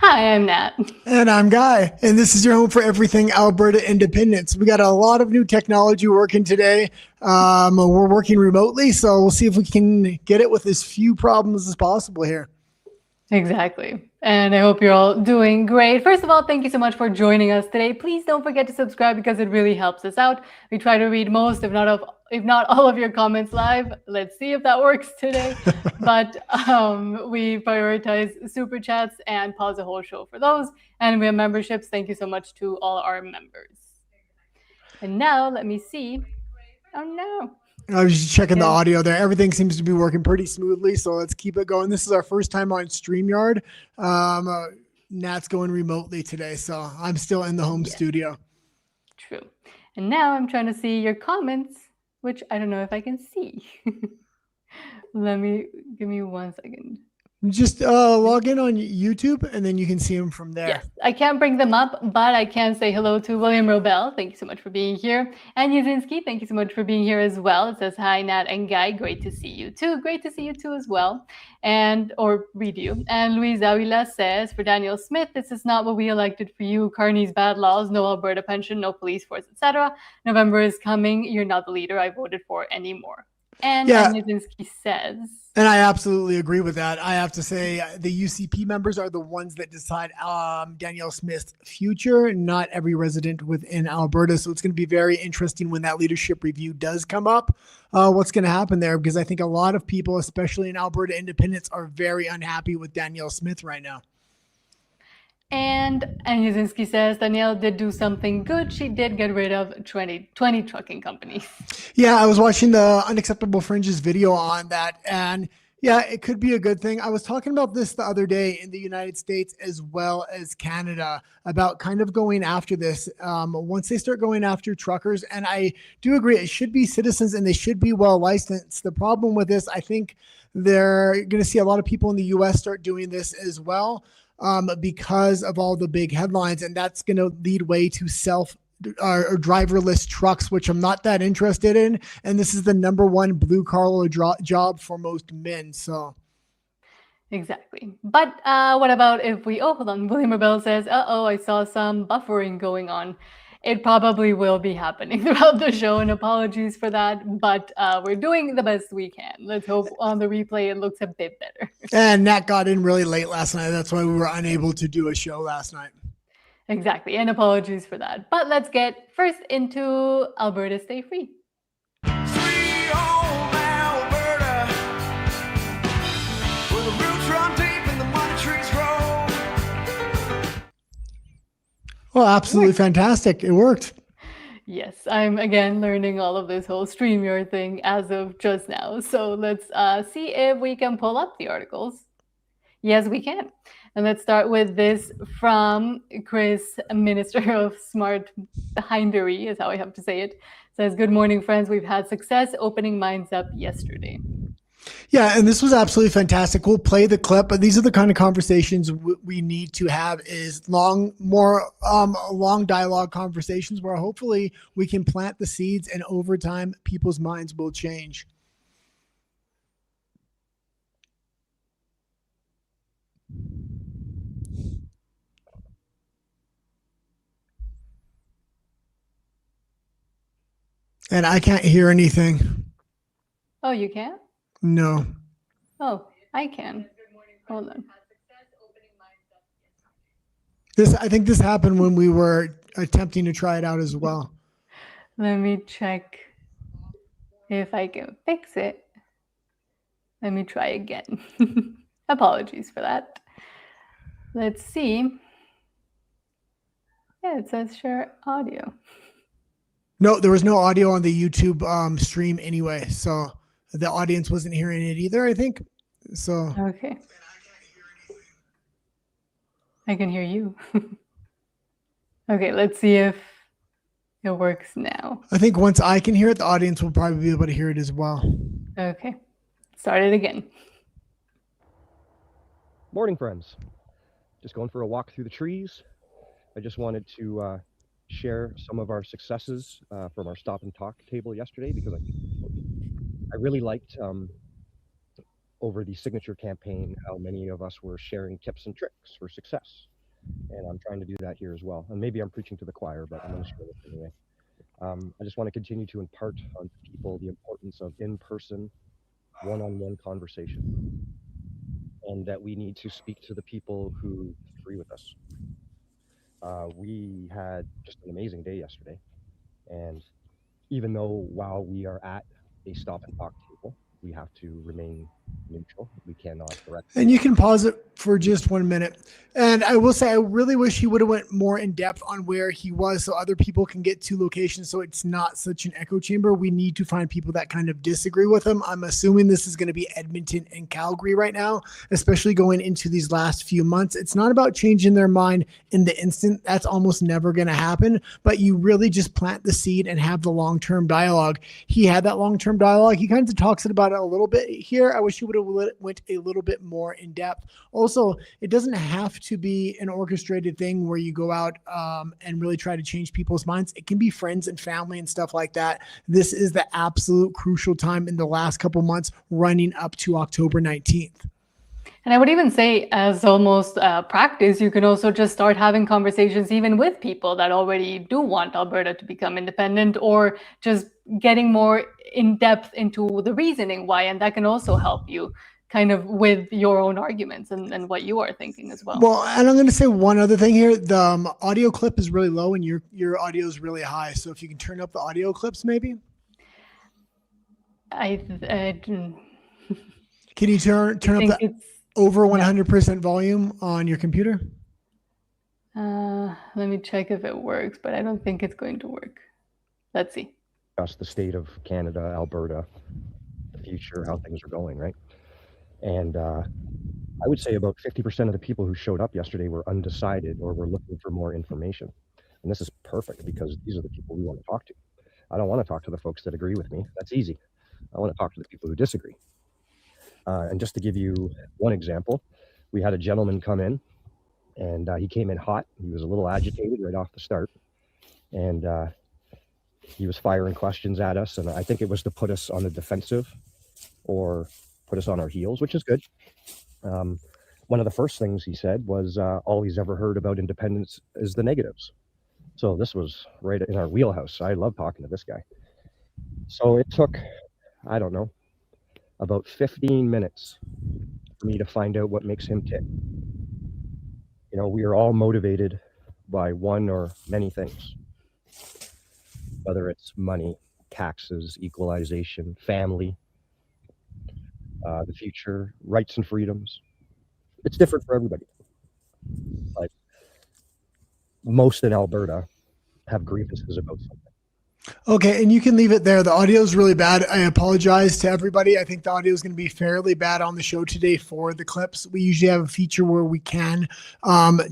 Hi, I'm Nat. And I'm Guy, and this is your home for everything Alberta independence. We got a lot of new technology working today. We're working remotely, so we'll see if we can get it with as few problems as possible here. Exactly. And I hope you're all doing great. First of all, thank you so much for joining us today. Please don't forget to subscribe because it really helps us out. We try to read most, if not all of your comments live. Let's see if that works today. But we prioritize super chats and pause the whole show for those. And we have memberships. Thank you so much to all our members. And now let me see. Oh no. I was just checking the audio there. Everything seems to be working pretty smoothly, so let's keep it going. This is our first time on StreamYard. Nat's going remotely today, so I'm still in the home studio. True. And now I'm trying to see your comments, which I don't know if I can see. Give me 1 second. Just log in on YouTube, and then you can see them from there. Yes, I can't bring them up, but I can say hello to William Robel. Thank you so much for being here. And Yazinski, thank you so much for being here as well. It says, hi, Nat and Guy. Great to see you too. Great to see you too as well. Or read you. And Luis Avila says, for Danielle Smith, this is not what we elected for you. Carney's bad laws, no Alberta pension, no police force, etc. November is coming. You're not the leader I voted for anymore. And Yazinski says, and I absolutely agree with that. I have to say the UCP members are the ones that decide Danielle Smith's future, not every resident within Alberta. So it's going to be very interesting when that leadership review does come up, what's going to happen there, because I think a lot of people, especially in Alberta independents, are very unhappy with Danielle Smith right now. And Yazinski says, Danielle did do something good. She did get rid of 20 trucking companies. Yeah, I was watching the Unacceptable Fringes video on that, and yeah, it could be a good thing. I was talking about this the other day in the United States as well as Canada about kind of going after this. Once they start going after truckers, and I do agree, it should be citizens and they should be well licensed. The problem with this, I think they're going to see a lot of people in the US start doing this as well. Because of all the big headlines, and that's going to lead way to or driverless trucks, which I'm not that interested in. And this is the #1 blue collar job for most men. So. Exactly. But what about if hold on. William Rebel says, I saw some buffering going on. It probably will be happening throughout the show, and apologies for that, but we're doing the best we can. Let's hope on the replay it looks a bit better. And Nat got in really late last night. That's why we were unable to do a show last night. Exactly, and apologies for that. But let's get first into Alberta Stay Free. Free home Alberta, where the roots run deep and the money trees grow. Well, absolutely fantastic. It worked. Yes, I'm again learning all of this whole StreamYard thing as of just now. So let's see if we can pull up the articles. Yes, we can. And let's start with this from Chris, Minister of Smart Hindery, is how I have to say it. It says, good morning, friends. We've had success opening minds up yesterday. Yeah, and this was absolutely fantastic. We'll play the clip, but these are the kind of conversations we need to have is long dialogue conversations where hopefully we can plant the seeds and over time people's minds will change. And I can't hear anything. Oh, you can't? No. Oh, I can. Hold on. I think this happened when we were attempting to try it out as well. Let me check if I can fix it. Let me try again. Apologies for that. Let's see. Yeah, it says share audio. No, there was no audio on the YouTube stream anyway, so the audience wasn't hearing it either, I think. So okay. I can hear you. Okay, let's see if it works now. I think once I can hear it, the audience will probably be able to hear it as well. Okay, start it again. Morning, friends. Just going for a walk through the trees. I just wanted to share some of our successes from our stop and talk table yesterday, because I really liked over the signature campaign how many of us were sharing tips and tricks for success. And I'm trying to do that here as well. And maybe I'm preaching to the choir, but I'm going to share this anyway. I just want to continue to impart on people the importance of in-person, one-on-one conversation, and that we need to speak to the people who disagree with us. We had just an amazing day yesterday, and even though while we are at a stop and talk table, we have to remain neutral. We cannot correct. And you can pause it for just 1 minute. And I will say, I really wish he would have went more in depth on where he was so other people can get to locations so it's not such an echo chamber. We need to find people that kind of disagree with him. I'm assuming this is going to be Edmonton and Calgary right now, especially going into these last few months. It's not about changing their mind in the instant. That's almost never going to happen. But you really just plant the seed and have the long-term dialogue. He had that long-term dialogue. He kind of talks about it a little bit here. I wish he would have went a little bit more in depth. Also, it doesn't have to be an orchestrated thing where you go out and really try to change people's minds. It can be friends and family and stuff like that. This is the absolute crucial time in the last couple months running up to October 19th. And I would even say, as almost practice, you can also just start having conversations even with people that already do want Alberta to become independent, or just getting more in depth into the reasoning why. And that can also help you kind of with your own arguments and what you are thinking as well. Well, and I'm going to say one other thing here. The audio clip is really low and your audio is really high. So if you can turn up the audio clips, maybe. Can you turn up the over 100% volume on your computer? Let me check if it works, but I don't think it's going to work. Let's see. The state of Canada, Alberta, the future, how things are going, right? And I would say about 50% of the people who showed up yesterday were undecided or were looking for more information. And this is perfect because these are the people we want to talk to. I don't want to talk to the folks that agree with me. That's easy. I want to talk to the people who disagree. And just to give you one example, we had a gentleman come in, and he came in hot. He was a little agitated right off the start. And he was firing questions at us. And I think it was to put us on the defensive or put us on our heels, which is good. One of the first things he said was all he's ever heard about independence is the negatives. So this was right in our wheelhouse. I love talking to this guy. So it took, I don't know, about 15 minutes for me to find out what makes him tick. You know, we are all motivated by one or many things, whether it's money, taxes, equalization, family, the future, rights and freedoms. It's different for everybody. But most in Alberta have grievances about something. Okay, and you can leave it there. The audio is really bad. I apologize to everybody. I think the audio is going to be fairly bad on the show today for the clips. We usually have a feature where we can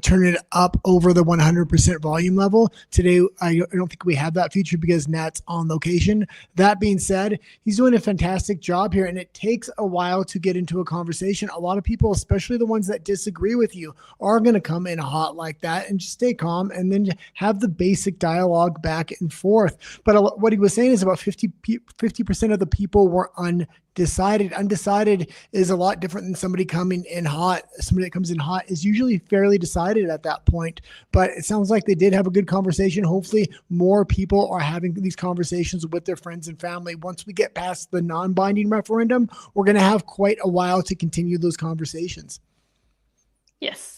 turn it up over the 100% volume level. Today, I don't think we have that feature because Nat's on location. That being said, he's doing a fantastic job here, and it takes a while to get into a conversation. A lot of people, especially the ones that disagree with you, are going to come in hot like that, and just stay calm and then have the basic dialogue back and forth. But what he was saying is about 50% of the people were undecided. Undecided is a lot different than somebody coming in hot. Somebody that comes in hot is usually fairly decided at that point. But it sounds like they did have a good conversation. Hopefully more people are having these conversations with their friends and family. Once we get past the non-binding referendum, we're going to have quite a while to continue those conversations. Yes.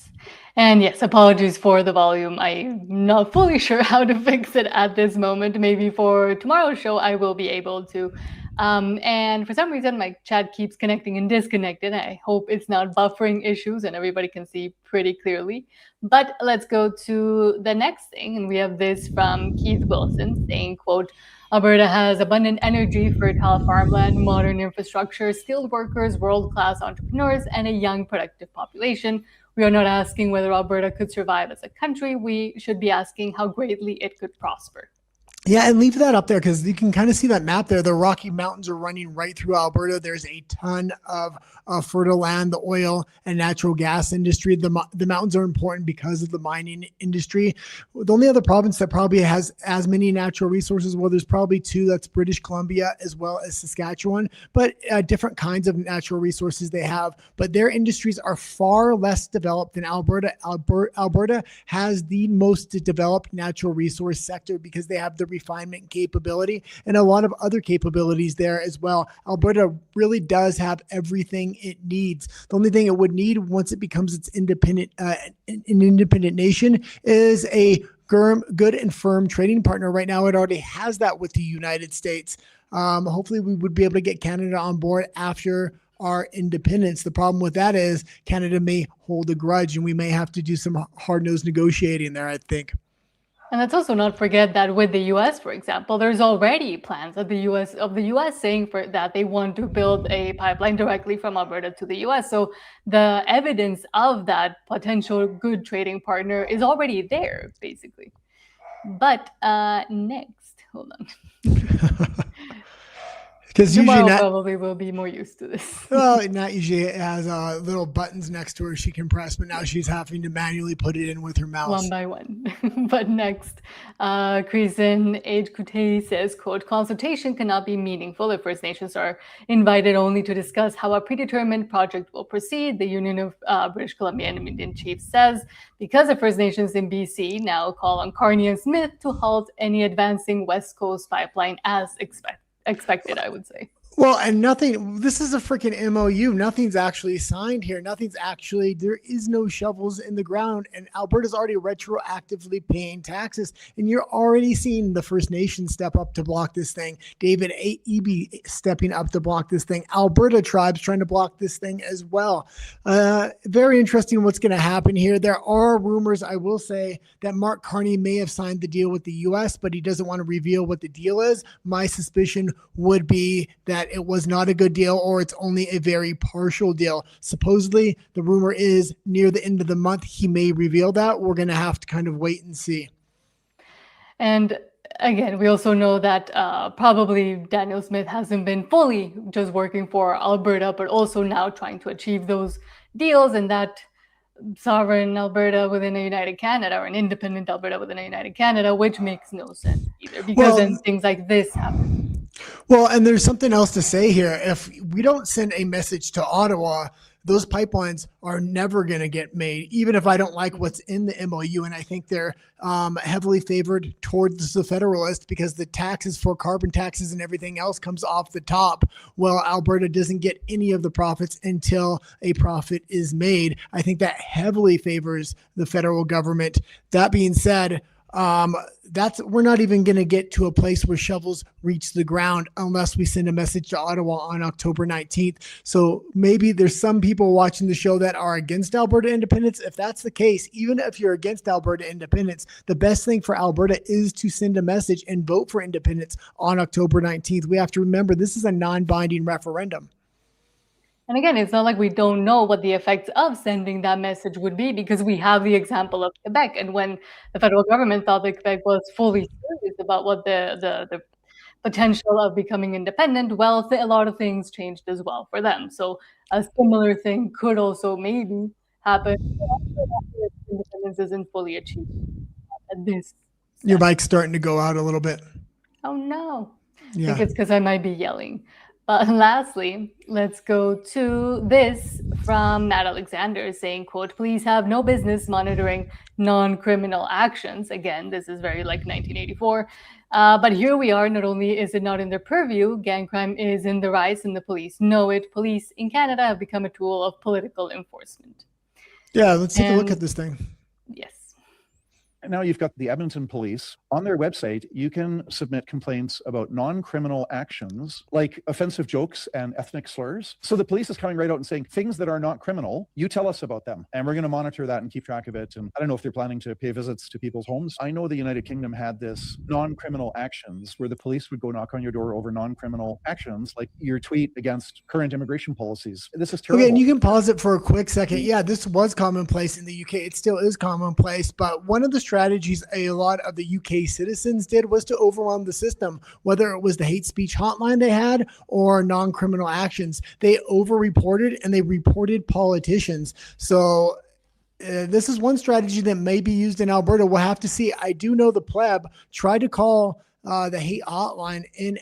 And yes, apologies for the volume. I'm not fully sure how to fix it at this moment. Maybe for tomorrow's show, I will be able to. And for some reason, my chat keeps connecting and disconnecting. I hope it's not buffering issues and everybody can see pretty clearly. But let's go to the next thing. And we have this from Keith Wilson saying, quote, Alberta has abundant energy, fertile farmland, modern infrastructure, skilled workers, world-class entrepreneurs, and a young productive population. We are not asking whether Alberta could survive as a country. We should be asking how greatly it could prosper. Yeah, and leave that up there because you can kind of see that map there. The Rocky Mountains are running right through Alberta. There's a ton of fertile land, the oil and natural gas industry. The mountains are important because of the mining industry. The only other province that probably has as many natural resources, well, there's probably two. That's British Columbia as well as Saskatchewan, but different kinds of natural resources they have. But their industries are far less developed than Alberta. Alberta has the most developed natural resource sector because they have the refinement capability and a lot of other capabilities there as well. Alberta really does have everything it needs. The only thing it would need once it becomes its independent, an independent nation is a good and firm trading partner. Right now, it already has that with the United States. Hopefully, we would be able to get Canada on board after our independence. The problem with that is Canada may hold a grudge, and we may have to do some hard-nosed negotiating there, I think. And let's also not forget that with the U.S., for example, there's already plans of the U.S. saying that they want to build a pipeline directly from Alberta to the U.S. So the evidence of that potential good trading partner is already there, basically. But next, hold on. Because tomorrow usually probably will be more used to this. Well, Nat usually has little buttons next to her she can press, but now she's having to manually put it in with her mouse. One by one. But next, Krisen Age Kute says, quote, consultation cannot be meaningful if First Nations are invited only to discuss how a predetermined project will proceed. The Union of British Columbia and Indian Chiefs says, because the First Nations in BC now call on Carney and Smith to halt any advancing West Coast pipeline as expected, I would say. Well, and this is a freaking MOU. Nothing's actually signed here. There is no shovels in the ground, and Alberta's already retroactively paying taxes, and you're already seeing the First Nations step up to block this thing. David Eby stepping up to block this thing. Alberta tribes trying to block this thing as well. Very interesting what's going to happen here. There are rumors, I will say, that Mark Carney may have signed the deal with the U.S., but he doesn't want to reveal what the deal is. My suspicion would be that it was not a good deal, or it's only a very partial deal. Supposedly, the rumor is near the end of the month, he may reveal that. We're going to have to kind of wait and see. And again, we also know that probably Danielle Smith hasn't been fully just working for Alberta, but also now trying to achieve those deals, and that sovereign Alberta within a united Canada, or an independent Alberta within a united Canada, which makes no sense either, because then things like this happen. Well, and there's something else to say here. If we don't send a message to Ottawa, those pipelines are never going to get made, even if I don't like what's in the MOU. And I think they're heavily favored towards the Federalist because the taxes for carbon taxes and everything else comes off the top. Well, Alberta doesn't get any of the profits until a profit is made. I think that heavily favors the federal government. That being said, we're not even going to get to a place where shovels reach the ground unless we send a message to Ottawa on October 19th. So maybe there's some people watching the show that are against Alberta independence. If that's the case, even if you're against Alberta independence, the best thing for Alberta is to send a message and vote for independence on October 19th. We have to remember this is a non-binding referendum. And again, it's not like we don't know what the effects of sending that message would be, because we have the example of Quebec. And when the federal government thought that Quebec was fully serious about what the potential of becoming independent, well, a lot of things changed as well for them. So a similar thing could also maybe happen after independence isn't fully achieved at this. Your mic's starting to go out a little bit. Oh, no. Yeah. I think it's because I might be yelling. But lastly, let's go to this from Matt Alexander saying, quote, police have no business monitoring non-criminal actions. Again, this is very like 1984. But here we are. Not only is it not in their purview, gang crime is in the rise and the police know it. Police in Canada have become a tool of political enforcement. Yeah, let's take a look at this thing. Yes. Now you've got the Edmonton Police. On their website, you can submit complaints about non-criminal actions like offensive jokes and ethnic slurs. So the police is coming right out and saying things that are not criminal, you tell us about them. And we're going to monitor that and keep track of it. And I don't know if they're planning to pay visits to people's homes. I know the United Kingdom had this non-criminal actions where the police would go knock on your door over non-criminal actions, like your tweet against current immigration policies. This is terrible. Okay, and you can pause it for a quick second. Yeah, this was commonplace in the UK. It still is commonplace. But one of the strategies strategies a lot of the UK citizens did was to overwhelm the system, whether it was the hate speech hotline they had or non-criminal actions. They over-reported and they reported politicians. So this is one strategy that may be used in Alberta. We'll have to see. I do know the pleb tried to call the hate hotline in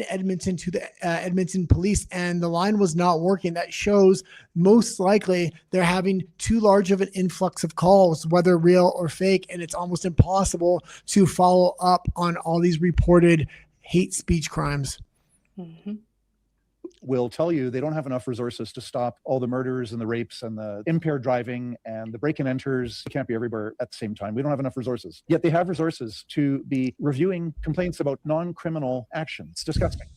Edmonton to the Edmonton police, and the line was not working. That shows most likely they're having too large of an influx of calls, whether real or fake, and it's almost impossible to follow up on all these reported hate speech crimes. Mm-hmm. Will tell you they don't have enough resources to stop all the murders and the rapes and the impaired driving and the break and enters. You can't be everywhere at the same time. We don't have enough resources. Yet they have resources to be reviewing complaints about non-criminal actions. It's disgusting.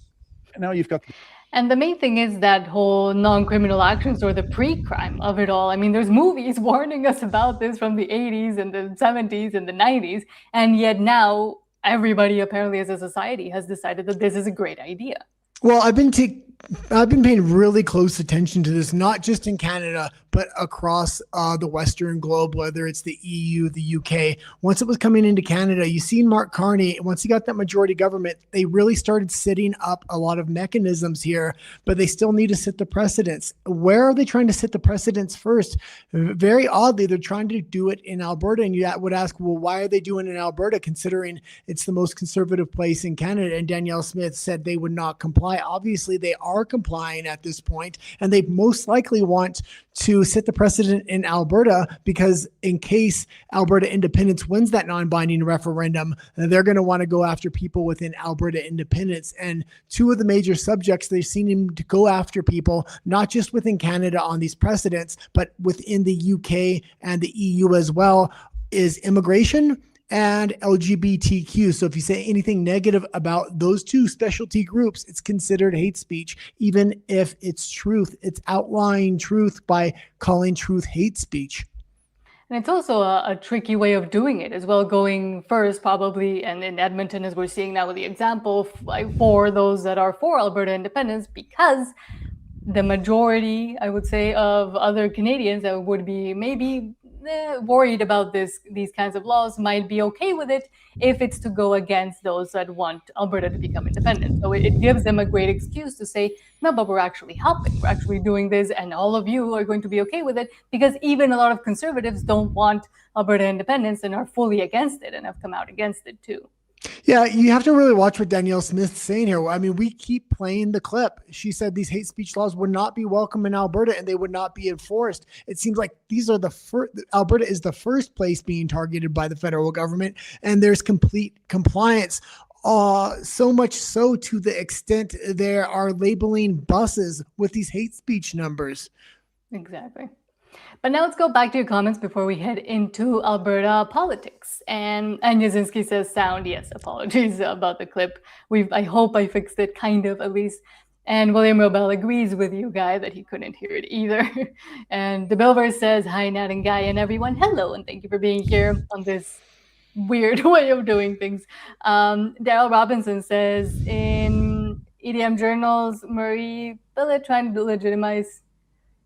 And now you've got... And the main thing is that whole non-criminal actions or the pre-crime of it all. I mean, there's movies warning us about this from the 80s and the 70s and the 90s. And yet now everybody apparently as a society has decided that this is a great idea. Well, I've been paying really close attention to this, not just in Canada, but across the Western globe, whether it's the EU, the UK. Once it was coming into Canada, you see Mark Carney, once he got that majority government, they really started setting up a lot of mechanisms here, but they still need to set the precedents. Where are they trying to set the precedents first? Very oddly, they're trying to do it in Alberta, and you would ask, well, why are they doing it in Alberta, considering it's the most conservative place in Canada? And Danielle Smith said they would not comply. Obviously, they are complying at this point, and they most likely want to set the precedent in Alberta, because in case Alberta independence wins that non-binding referendum, they're going to want to go after people within Alberta independence. And two of the major subjects they've seen him to go after people, not just within Canada on these precedents, but within the UK and the EU as well, is immigration and LGBTQ. So if you say anything negative about those two specialty groups, it's considered hate speech, even if it's truth. It's outlying truth by calling truth hate speech. And it's also a tricky way of doing it as well, going first probably, and in Edmonton, as we're seeing now with the example, for those that are for Alberta independence, because the majority, I would say, of other Canadians that would be maybe worried about these kinds of laws might be okay with it if it's to go against those that want Alberta to become independent. So it gives them a great excuse to say, no, but we're actually helping. We're actually doing this, and all of you are going to be okay with it, because even a lot of conservatives don't want Alberta independence and are fully against it and have come out against it too. Yeah, you have to really watch what Danielle Smith's saying here. I mean, we keep playing the clip. She said these hate speech laws would not be welcome in Alberta and they would not be enforced. It seems like these are the first. Alberta is the first place being targeted by the federal government, and there's complete compliance. So much so to the extent they are labeling buses with these hate speech numbers. Exactly. But now let's go back to your comments before we head into Alberta politics. And Yazinski says sound. Yes, apologies about the clip. I hope I fixed it, kind of at least. And William Robel agrees with you, Guy, that he couldn't hear it either. And the Bilver says, hi, Nat and Guy and everyone. Hello, and thank you for being here on this weird way of doing things. Daryl Robinson says, in EDM journals, Murray Billet trying to legitimize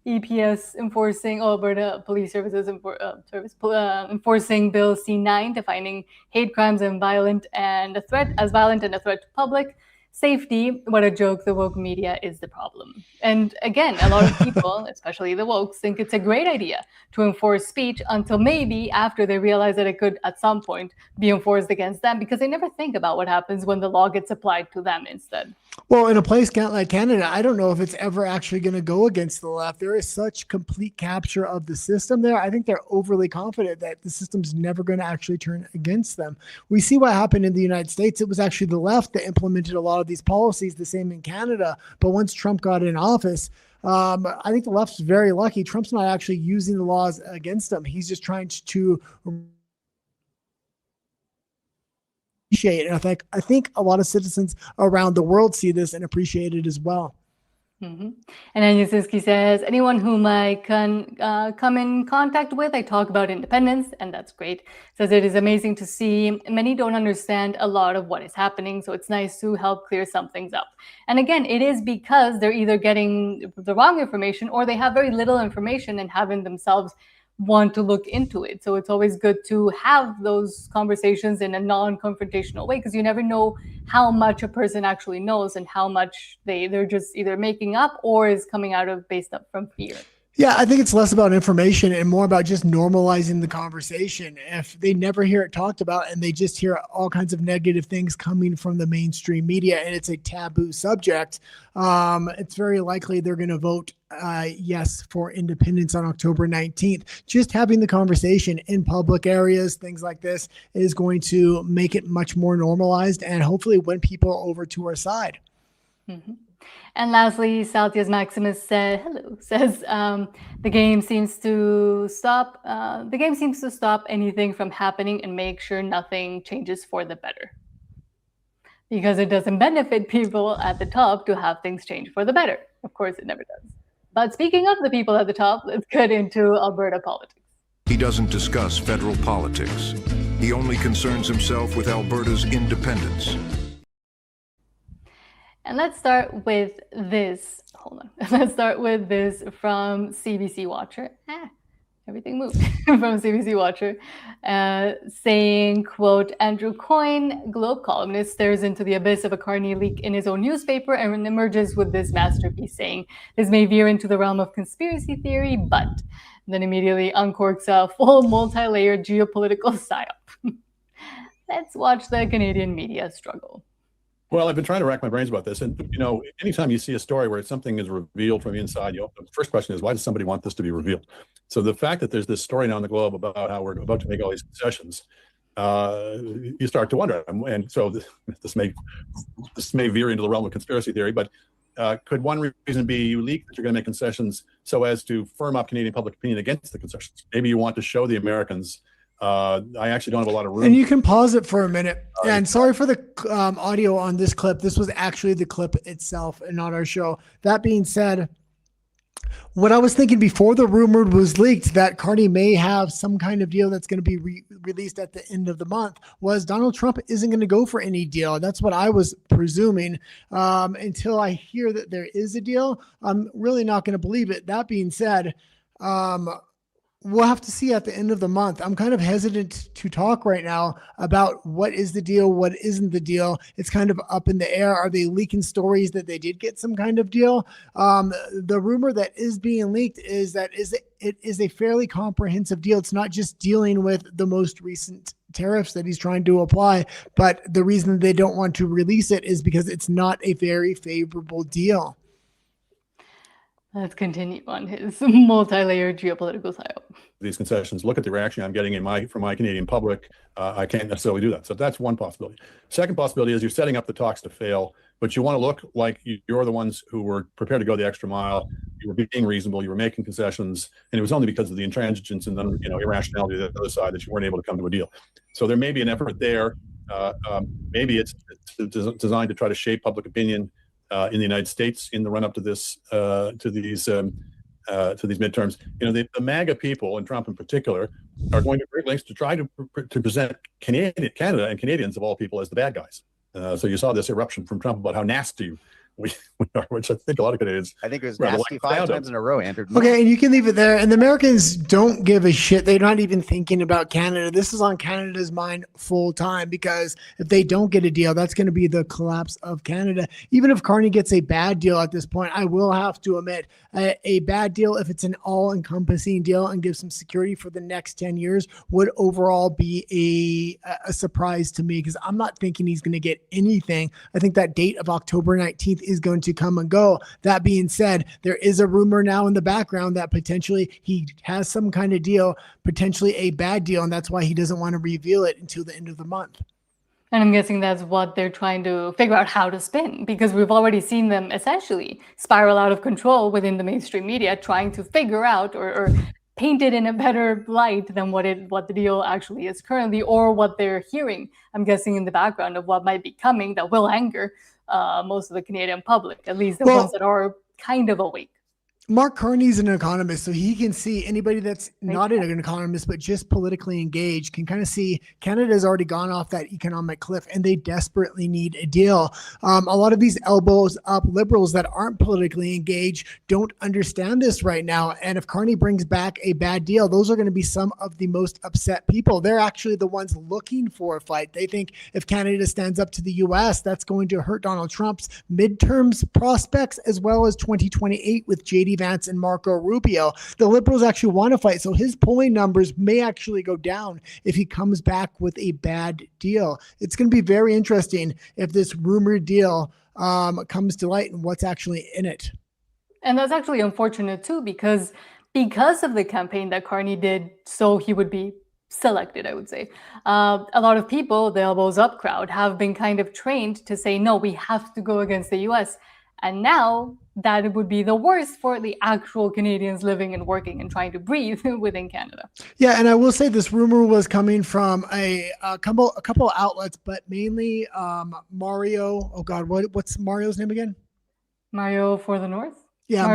EPS enforcing Alberta Police Services enforcing Bill C9, defining hate crimes and violent and a threat to public safety. What a joke. The woke media is the problem. And again, a lot of people, especially the wokes, think it's a great idea to enforce speech until maybe after they realize that it could at some point be enforced against them, because they never think about what happens when the law gets applied to them instead. Well, in a place like Canada, I don't know if it's ever actually going to go against the left. There is such complete capture of the system there. I think they're overly confident that the system's never going to actually turn against them. We see what happened in the United States. It was actually the left that implemented a lot of these policies, the same in Canada. But once Trump got in office, I think the left's very lucky. Trump's not actually using the laws against them. He's just trying to appreciate it. And I think a lot of citizens around the world see this and appreciate it as well. Mm-hmm. And then Yasinski says, anyone whom I can come in contact with, I talk about independence, and that's great. Says it is amazing to see many don't understand a lot of what is happening, so it's nice to help clear some things up. And again, it is because they're either getting the wrong information or they have very little information and haven't themselves want to look into it. So it's always good to have those conversations in a non-confrontational way, because you never know how much a person actually knows and how much they're just either making up or is coming out of based up from fear. Yeah, I think it's less about information and more about just normalizing the conversation. If they never hear it talked about and they just hear all kinds of negative things coming from the mainstream media and it's a taboo subject, it's very likely they're going to vote yes for independence on October 19th. Just having the conversation in public areas, things like this, is going to make it much more normalized and hopefully win people over to our side. Mm-hmm. And lastly, Saltius Maximus says the game seems to stop. The game seems to stop anything from happening and make sure nothing changes for the better, because it doesn't benefit people at the top to have things change for the better. Of course, it never does. But speaking of the people at the top, let's get into Alberta politics. He doesn't discuss federal politics. He only concerns himself with Alberta's independence. And let's start with this. Hold on. Let's start with this from CBC Watcher. Everything moved. From CBC Watcher, saying, quote, Andrew Coyne, Globe columnist, stares into the abyss of a Carney leak in his own newspaper and emerges with this masterpiece, saying, this may veer into the realm of conspiracy theory, but then immediately uncorks a full multi-layered geopolitical psyop. Let's watch the Canadian media struggle. Well, I've been trying to rack my brains about this. And, you know, anytime you see a story where something is revealed from inside, the first question is, why does somebody want this to be revealed? So the fact that there's this story now in the Globe about how we're about to make all these concessions, you start to wonder. And so this may veer into the realm of conspiracy theory, but could one reason be you leak that you're going to make concessions so as to firm up Canadian public opinion against the concessions? Maybe you want to show the Americans I actually don't have a lot of room. And you can pause it for a minute. And sorry for the audio on this clip. This was actually the clip itself and not our show. That being said, what I was thinking before the rumor was leaked that Carney may have some kind of deal that's going to be released at the end of the month was Donald Trump isn't going to go for any deal. That's what I was presuming until I hear that there is a deal. I'm really not going to believe it. That being said, we'll have to see at the end of the month. I'm kind of hesitant to talk right now about what is the deal, what isn't the deal. It's kind of up in the air. Are they leaking stories that they did get some kind of deal? The rumor that is being leaked is that it is a fairly comprehensive deal. It's not just dealing with the most recent tariffs that he's trying to apply, but the reason they don't want to release it is because it's not a very favorable deal. Let's continue on his multi-layered geopolitical psyop. These concessions, look at the reaction I'm getting from my Canadian public. I can't necessarily do that. So that's one possibility. Second possibility is you're setting up the talks to fail, but you want to look like you're the ones who were prepared to go the extra mile. You were being reasonable. You were making concessions, and it was only because of the intransigence and then irrationality of the other side that you weren't able to come to a deal. So there may be an effort there. Maybe it's designed to try to shape public opinion in the United States in the run-up to this, to these midterms. The MAGA people, and Trump in particular, are going to great lengths to try to present Canada and Canadians of all people as the bad guys. So you saw this eruption from Trump about how nasty we are, which I think a lot of Canadians. I think it was nasty 5 times in a row, Andrew. Okay, and you can leave it there. And the Americans don't give a shit. They're not even thinking about Canada. This is on Canada's mind full time, because if they don't get a deal, that's going to be the collapse of Canada. Even if Carney gets a bad deal at this point, I will have to admit, a bad deal, if it's an all-encompassing deal and gives some security for the next 10 years, would overall be a surprise to me, because I'm not thinking he's going to get anything. I think that date of October 19th is going to come and go. That being said, there is a rumor now in the background that potentially he has some kind of deal, potentially a bad deal, and that's why he doesn't want to reveal it until the end of the month. And I'm guessing that's what they're trying to figure out how to spin, because we've already seen them essentially spiral out of control within the mainstream media, trying to figure out or paint it in a better light than what the deal actually is currently, or what they're hearing, I'm guessing, in the background of what might be coming that will anger most of the Canadian public, at least the ones that are kind of awake. Mark Carney's an economist, so he can see anybody that's not an economist, but just politically engaged can kind of see Canada's already gone off that economic cliff and they desperately need a deal. A lot of these elbows up liberals that aren't politically engaged don't understand this right now. And if Carney brings back a bad deal, those are going to be some of the most upset people. They're actually the ones looking for a fight. They think if Canada stands up to the US, that's going to hurt Donald Trump's midterms prospects as well as 2028 with JD Vance and Marco Rubio. The Liberals actually want to fight, so his polling numbers may actually go down if he comes back with a bad deal. It's going to be very interesting if this rumored deal comes to light and what's actually in it. And that's actually unfortunate too, because of the campaign that Carney did, so he would be selected, I would say. A lot of people, the elbows up crowd, have been kind of trained to say, no, we have to go against the US. And now that it would be the worst for the actual Canadians living and working and trying to breathe within Canada. Yeah, and I will say this rumor was coming from a couple outlets, but mainly Mario. Oh God, what's Mario's name again? Mario for the North? Yeah,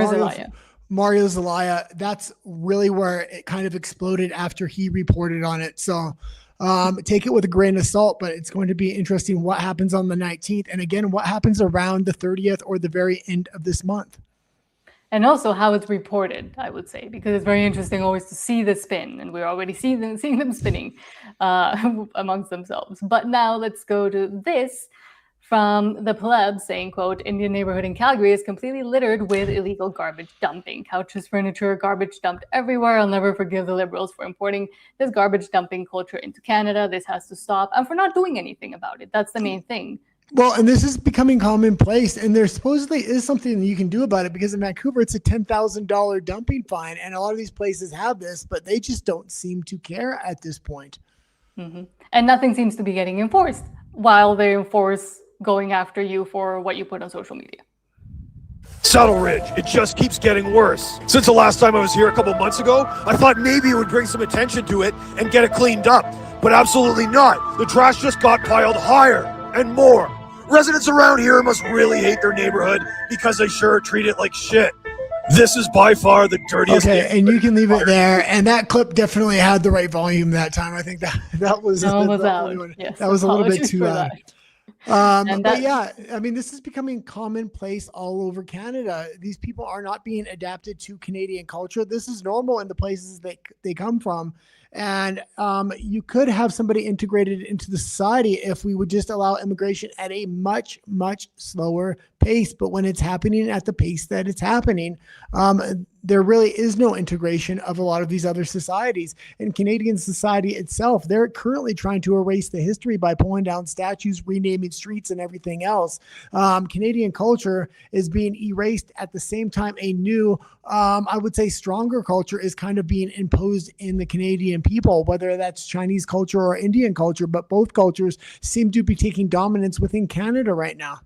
Mario Zelaya. That's really where it kind of exploded after he reported on it. So take it with a grain of salt, but it's going to be interesting what happens on the 19th. And again, what happens around the 30th or the very end of this month. And also how it's reported, I would say, because it's very interesting always to see the spin. And we're already seeing them spinning amongst themselves. But now let's go to this from the plebs saying, quote, Indian neighborhood in Calgary is completely littered with illegal garbage dumping. Couches, furniture, garbage dumped everywhere. I'll never forgive the Liberals for importing this garbage dumping culture into Canada. This has to stop, and for not doing anything about it. That's the main thing. Well, and this is becoming commonplace, and there supposedly is something that you can do about it, because in Vancouver, it's a $10,000 dumping fine, and a lot of these places have this, but they just don't seem to care at this point. Mm-hmm. And nothing seems to be getting enforced, while they enforce going after you for what you put on social media. Saddle Ridge, it just keeps getting worse. Since the last time I was here a couple months ago, I thought maybe it would bring some attention to it and get it cleaned up, but absolutely not. The trash just got piled higher and more. Residents around here must really hate their neighborhood because they sure treat it like shit. This is by far the dirtiest. Okay, and you can leave it there. And that clip definitely had the right volume that time. I think that was yes, that was a little bit too loud. But yeah, I mean, this is becoming commonplace all over Canada. These people are not being adapted to Canadian culture. This is normal in the places that they come from. And you could have somebody integrated into the society if we would just allow immigration at a much, much slower pace. But when it's happening at the pace that it's happening, there really is no integration of a lot of these other societies. In Canadian society itself, they're currently trying to erase the history by pulling down statues, renaming streets, and everything else. Canadian culture is being erased at the same time a new, I would say, stronger culture is kind of being imposed in the Canadian people, whether that's Chinese culture or Indian culture, but both cultures seem to be taking dominance within Canada right now.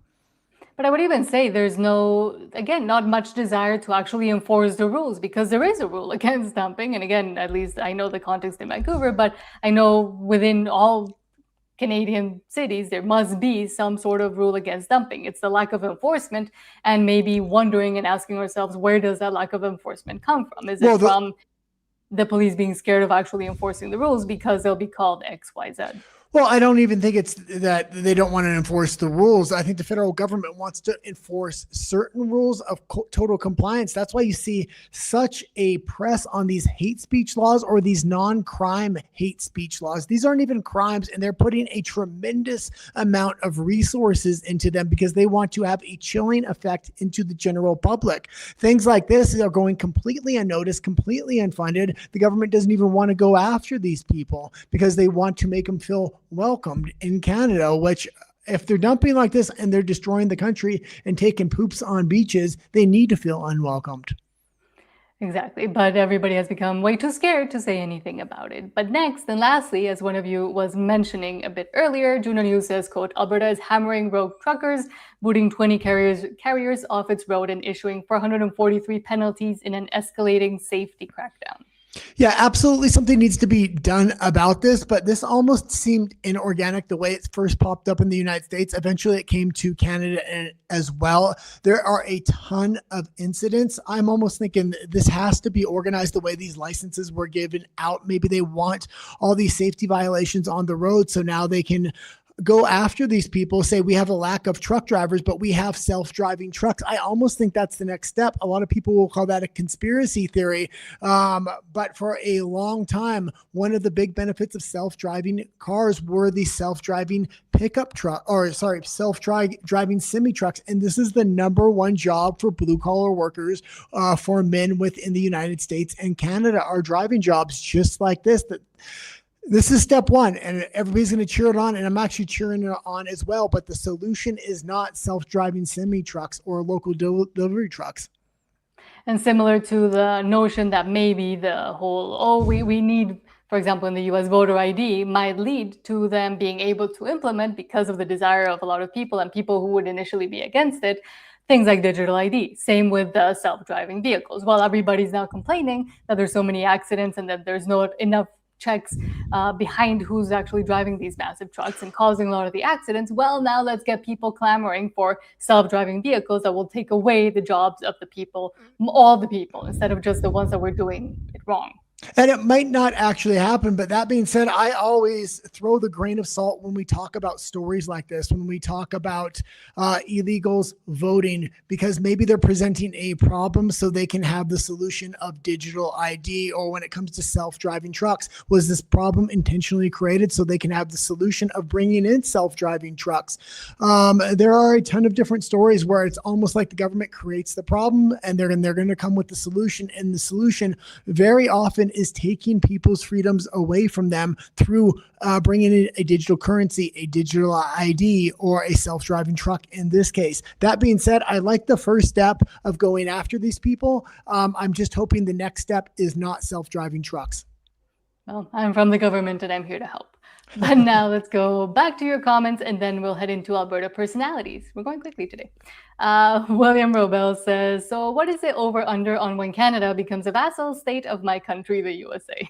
But I would even say there's not much desire to actually enforce the rules, because there is a rule against dumping. And again, at least I know the context in Vancouver, but I know within all Canadian cities, there must be some sort of rule against dumping. It's the lack of enforcement, and maybe wondering and asking ourselves, where does that lack of enforcement come from? Is it from the police being scared of actually enforcing the rules because they'll be called X, Y, Z? Well, I don't even think it's that they don't want to enforce the rules. I think the federal government wants to enforce certain rules of total compliance. That's why you see such a press on these hate speech laws or these non-crime hate speech laws. These aren't even crimes, and they're putting a tremendous amount of resources into them because they want to have a chilling effect into the general public. Things like this are going completely unnoticed, completely unfunded. The government doesn't even want to go after these people because they want to make them feel welcomed in Canada, which if they're dumping like this and they're destroying the country and taking poops on beaches, they need to feel unwelcomed. Exactly. But everybody has become way too scared to say anything about it. But next and lastly, as one of you was mentioning a bit earlier, Juno News says, quote, Alberta is hammering rogue truckers, booting 20 carriers off its road and issuing 443 penalties in an escalating safety crackdown. Yeah, absolutely. Something needs to be done about this, but this almost seemed inorganic the way it first popped up in the United States. Eventually, it came to Canada as well. There are a ton of incidents. I'm almost thinking this has to be organized the way these licenses were given out. Maybe they want all these safety violations on the road, so now they can go after these people, say we have a lack of truck drivers, but we have self-driving trucks. I almost think that's the next step. A lot of people will call that a conspiracy theory. But for a long time, one of the big benefits of self-driving cars were the self-driving pickup truck, self-driving semi-trucks. And this is the number one job for blue-collar workers, for men within the United States and Canada are driving jobs just like this. This is step one, and everybody's going to cheer it on, and I'm actually cheering it on as well. But the solution is not self-driving semi-trucks or local delivery trucks. And similar to the notion that maybe the whole, we need, for example, in the US, voter ID might lead to them being able to implement, because of the desire of a lot of people and people who would initially be against it, things like digital ID. Same with the self-driving vehicles. While everybody's now complaining that there's so many accidents and that there's not enough checks behind who's actually driving these massive trucks and causing a lot of the accidents, well, now let's get people clamoring for self-driving vehicles that will take away the jobs of the people, all the people, instead of just the ones that were doing it wrong. And it might not actually happen. But that being said, I always throw the grain of salt when we talk about stories like this, when we talk about illegals voting, because maybe they're presenting a problem so they can have the solution of digital ID. Or when it comes to self-driving trucks, was this problem intentionally created so they can have the solution of bringing in self-driving trucks? There are a ton of different stories where it's almost like the government creates the problem and they're going to come with the solution. And the solution very often is taking people's freedoms away from them through bringing in a digital currency, a digital ID, or a self-driving truck in this case. That being said, I like the first step of going after these people. I'm just hoping the next step is not self-driving trucks. Well, I'm from the government and I'm here to help. But now let's go back to your comments and then we'll head into Alberta Personalities. We're going quickly today. William Robel says, so what is the over-under on when Canada becomes a vassal state of my country, the USA?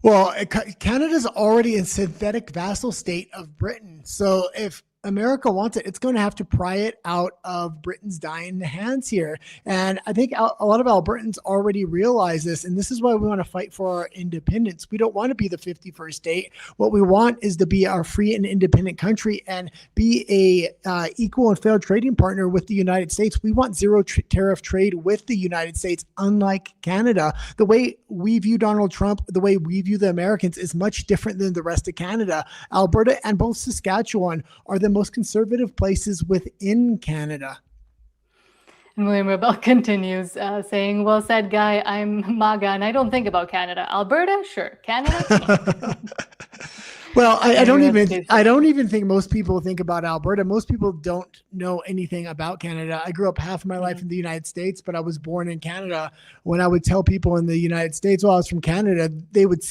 Well, Canada's already a synthetic vassal state of Britain. So if America wants it, it's going to have to pry it out of Britain's dying hands here. And I think a lot of Albertans already realize this. And this is why we want to fight for our independence. We don't want to be the 51st state. What we want is to be our free and independent country and be a equal and fair trading partner with the United States. We want zero tariff trade with the United States, unlike Canada. The way we view Donald Trump, the way we view the Americans is much different than the rest of Canada. Alberta and both Saskatchewan are the most conservative places within Canada. And William Rebel continues saying, well said, Guy, I'm MAGA and I don't think about Canada. Alberta, sure. Canada? Well, I don't even think most people think about Alberta. Most people don't know anything about Canada. I grew up half of my life in the United States, but I was born in Canada. When I would tell people in the United States, well, I was from Canada, they would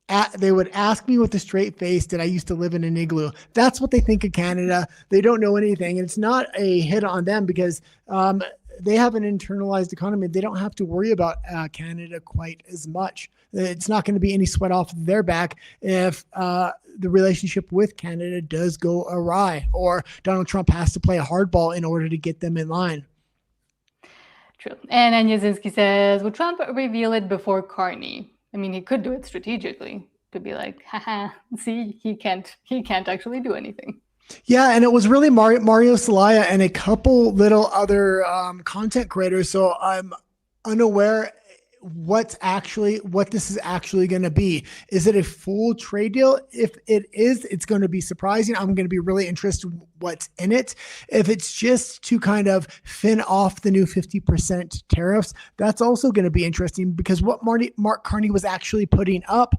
ask me with a straight face, did I used to live in an igloo? That's what they think of Canada. They don't know anything. And it's not a hit on them because they have an internalized economy. They don't have to worry about Canada quite as much. It's not going to be any sweat off their back if the relationship with Canada does go awry or Donald Trump has to play a hardball in order to get them in line. True. And Anyazinski says, would Trump reveal it before Carney? I mean, he could do it strategically to be like, haha, see, he can't actually do anything. Yeah, and it was really Mario Celaya and a couple little other content creators. So I'm unaware what this is actually going to be. Is it a full trade deal? If it is, it's going to be surprising. I'm going to be really interested in what's in it. If it's just to kind of fin off the new 50% tariffs, that's also going to be interesting because what Mark Carney was actually putting up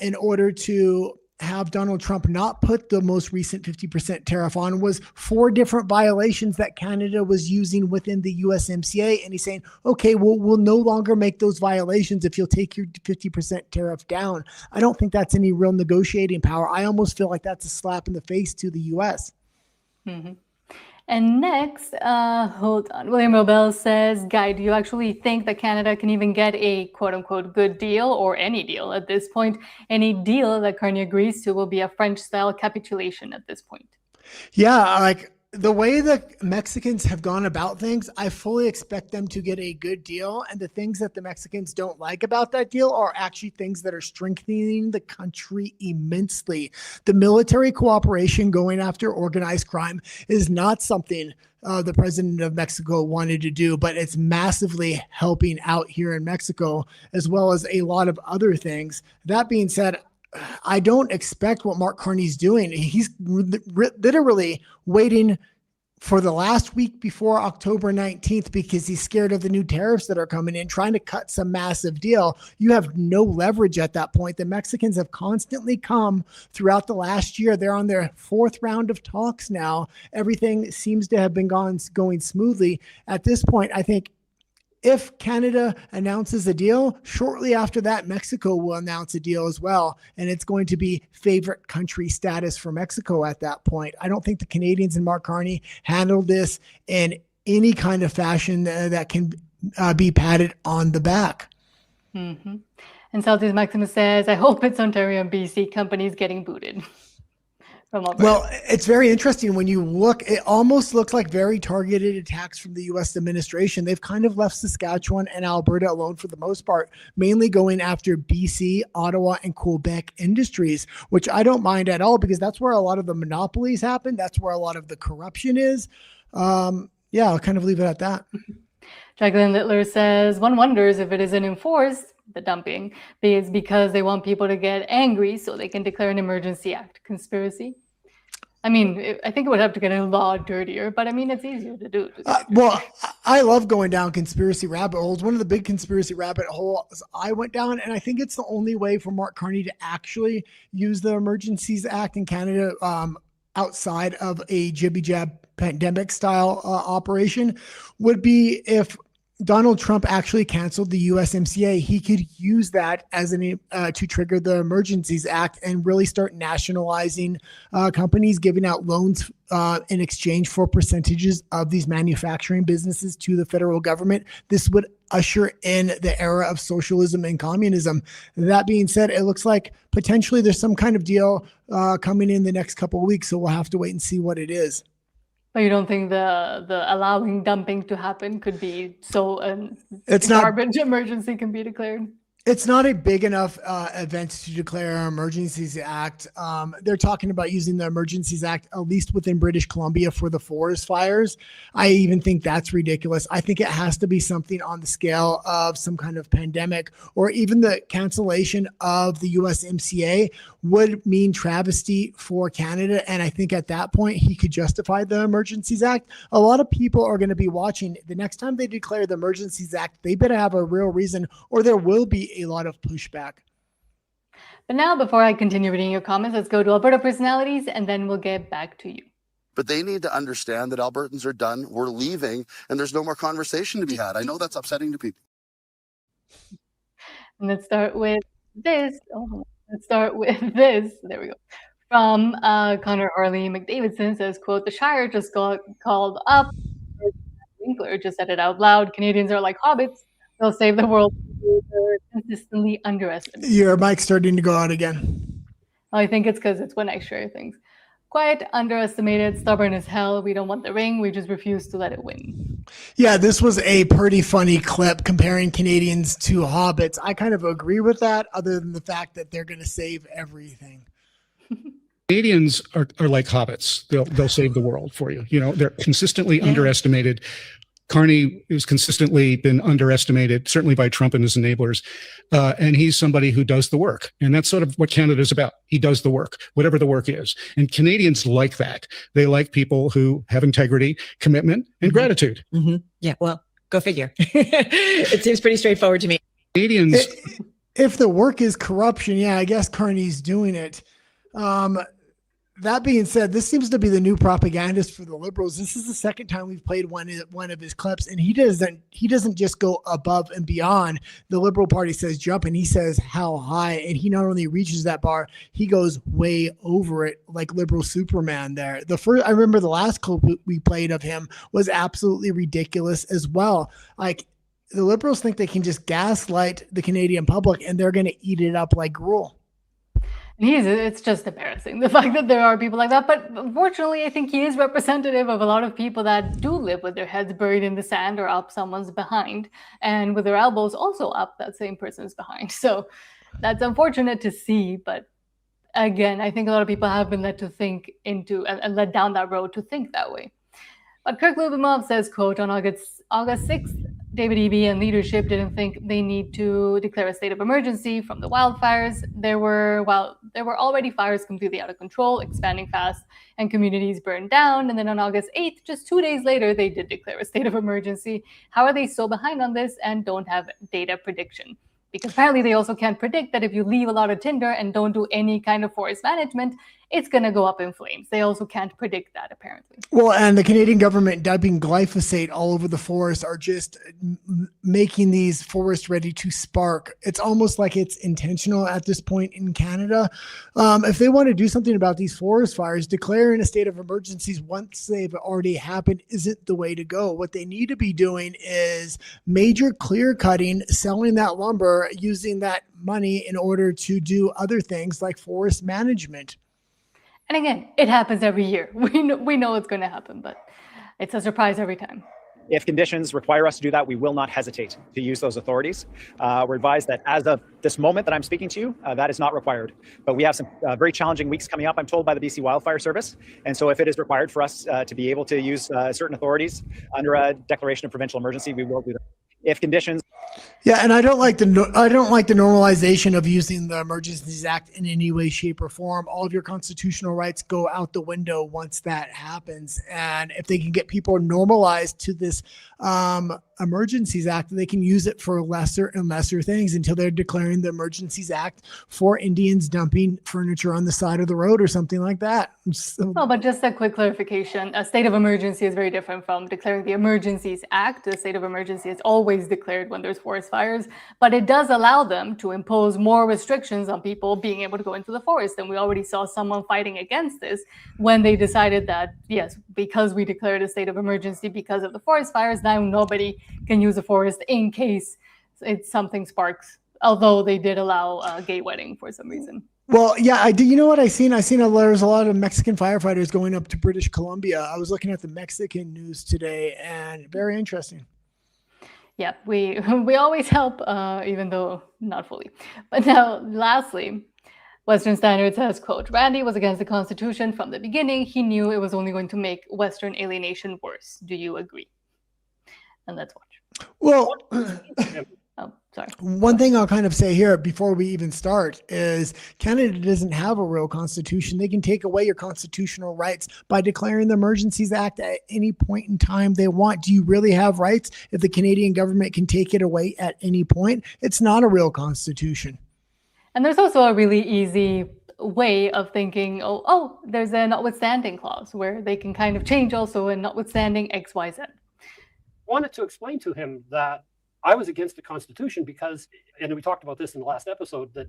in order to have Donald Trump not put the most recent 50% tariff on was 4 different violations that Canada was using within the USMCA. And he's saying, okay, we'll no longer make those violations if you'll take your 50% tariff down. I don't think that's any real negotiating power. I almost feel like that's a slap in the face to the US. Mm-hmm. And next, hold on. William Robel says, Guy, do you actually think that Canada can even get a quote-unquote good deal, or any deal at this point? Any deal that Carney agrees to will be a French-style capitulation at this point. Yeah, like the way the Mexicans have gone about things, I fully expect them to get a good deal. And the things that the Mexicans don't like about that deal are actually things that are strengthening the country immensely. The military cooperation going after organized crime is not something the president of Mexico wanted to do, but it's massively helping out here in Mexico, as well as a lot of other things. That being said, I don't expect what Mark Carney's doing. He's literally waiting for the last week before October 19th because he's scared of the new tariffs that are coming in, trying to cut some massive deal. You have no leverage at that point. The Mexicans have constantly come throughout the last year. They're on their 4th round of talks now. Everything seems to have been going smoothly. At this point, I think if Canada announces a deal, shortly after that, Mexico will announce a deal as well. And it's going to be favorite country status for Mexico at that point. I don't think the Canadians and Mark Carney handled this in any kind of fashion that can be patted on the back. Mm-hmm. And Celtics Maximus says, I hope it's Ontario and BC companies getting booted. Well, it's very interesting when you look, it almost looks like very targeted attacks from the U.S. administration. They've kind of left Saskatchewan and Alberta alone for the most part, mainly going after BC, Ottawa, and Quebec industries, which I don't mind at all because that's where a lot of the monopolies happen. That's where a lot of the corruption is. Yeah, I'll kind of leave it at that. Jacqueline Littler says, one wonders if it isn't enforced, the dumping, is because they want people to get angry so they can declare an emergency act. Conspiracy? I mean, I think it would have to get a lot dirtier, but I mean, it's easier to do. Well, I love going down conspiracy rabbit holes. One of the big conspiracy rabbit holes I went down, and I think it's the only way for Mark Carney to actually use the Emergencies Act in Canada outside of a jibby-jab pandemic style operation, would be if Donald Trump actually canceled the USMCA. He could use that as to trigger the Emergencies Act and really start nationalizing companies, giving out loans in exchange for percentages of these manufacturing businesses to the federal government. This would usher in the era of socialism and communism. That being said, it looks like potentially there's some kind of deal coming in the next couple of weeks, so we'll have to wait and see what it is. But you don't think the allowing dumping to happen could be so it's not garbage emergency can be declared? It's not a big enough event to declare an Emergencies Act. They're talking about using the Emergencies Act, at least within British Columbia, for the forest fires. I even think that's ridiculous. I think it has to be something on the scale of some kind of pandemic, or even the cancellation of the USMCA would mean travesty for Canada. And I think at that point, he could justify the Emergencies Act. A lot of people are going to be watching. The next time they declare the Emergencies Act, they better have a real reason, or there will be a lot of pushback. But now, before I continue reading your comments, let's go to Alberta Personalities, and then we'll get back to you. But they need to understand that Albertans are done. We're leaving, and there's no more conversation to be had. I know that's upsetting to people. And let's start with this. There we go. From Connor Harley McDavidson says, quote, the Shire just got called up. Winkler just said it out loud. Canadians are like hobbits. They'll save the world. They're consistently underestimated. Your mic's starting to go out again. I think it's because it's when I share things. Quiet, underestimated, stubborn as hell. We don't want the ring. We just refuse to let it win. Yeah, this was a pretty funny clip comparing Canadians to hobbits. I kind of agree with that, other than the fact that they're going to save everything. Canadians are like hobbits. They'll save the world for you. You know, they're consistently underestimated. Carney has consistently been underestimated, certainly by Trump and his enablers. And he's somebody who does the work. And that's sort of what Canada's about. He does the work, whatever the work is. And Canadians like that. They like people who have integrity, commitment, and gratitude. Mm-hmm. Yeah, well, go figure. It seems pretty straightforward to me. Canadians. If the work is corruption, yeah, I guess Carney's doing it. That being said, this seems to be the new propagandist for the Liberals. This is the second time we've played one of his clips, and he doesn't just go above and beyond. The Liberal Party says jump, and he says how high, and he not only reaches that bar, he goes way over it, like Liberal Superman. There, I remember the last clip we played of him was absolutely ridiculous as well. Like, the Liberals think they can just gaslight the Canadian public, and they're going to eat it up like gruel. It's just embarrassing, the fact that there are people like that. But unfortunately, I think he is representative of a lot of people that do live with their heads buried in the sand or up someone's behind, and with their elbows also up that same person's behind. So that's unfortunate to see. But again, I think a lot of people have been led to think into and led down that road to think that way. But Kirk Lubimov says, quote, on August 6th, David Eby and leadership didn't think they need to declare a state of emergency from the wildfires. There were already fires completely out of control, expanding fast, and communities burned down. And then on August 8th, just 2 days later, they did declare a state of emergency. How are they so behind on this and don't have data prediction? Because apparently they also can't predict that if you leave a lot of tinder and don't do any kind of forest management, it's going to go up in flames. They also can't predict that, apparently. Well, and the Canadian government dumping glyphosate all over the forest are just making these forests ready to spark. It's almost like it's intentional at this point in Canada. If they want to do something about these forest fires, declaring a state of emergencies once they've already happened isn't the way to go. What they need to be doing is major clear cutting, selling that lumber, using that money in order to do other things like forest management. And again, it happens every year. We know it's going to happen, but it's a surprise every time. If conditions require us to do that, we will not hesitate to use those authorities. We're advised that as of this moment that I'm speaking to you, that is not required. But we have some very challenging weeks coming up, I'm told, by the BC Wildfire Service. And so if it is required for us to be able to use certain authorities under a declaration of provincial emergency, we will do that. If conditions. Yeah, and I don't like the normalization of using the Emergencies Act in any way, shape, or form. All of your constitutional rights go out the window once that happens. And if they can get people normalized to this Emergencies Act, they can use it for lesser and lesser things until they're declaring the Emergencies Act for Indians dumping furniture on the side of the road or something like that. Well, but just a quick clarification. A state of emergency is very different from declaring the Emergencies Act. The state of emergency is always declared when there's forest fires, but it does allow them to impose more restrictions on people being able to go into the forest. And we already saw someone fighting against this when they decided that, yes, because we declared a state of emergency because of the forest fires, now nobody can use a forest in case something sparks, although they did allow a gay wedding for some reason. Well, yeah, I do. You know what I seen there's a lot of Mexican firefighters going up to British Columbia. I was looking at the Mexican news today, and very interesting. Yeah, we always help, even though not fully. But now, lastly, Western Standard says, quote, Randy was against the Constitution from the beginning. He knew it was only going to make Western alienation worse. Do you agree? And let's watch. Well, oh, sorry. One thing I'll kind of say here before we even start is Canada doesn't have a real constitution. They can take away your constitutional rights by declaring the Emergencies Act at any point in time they want. Do you really have rights if the Canadian government can take it away at any point? It's not a real constitution. And there's also a really easy way of thinking, oh, there's a notwithstanding clause where they can kind of change also a notwithstanding X, Y, Z. Wanted to explain to him that I was against the Constitution because, and we talked about this in the last episode, that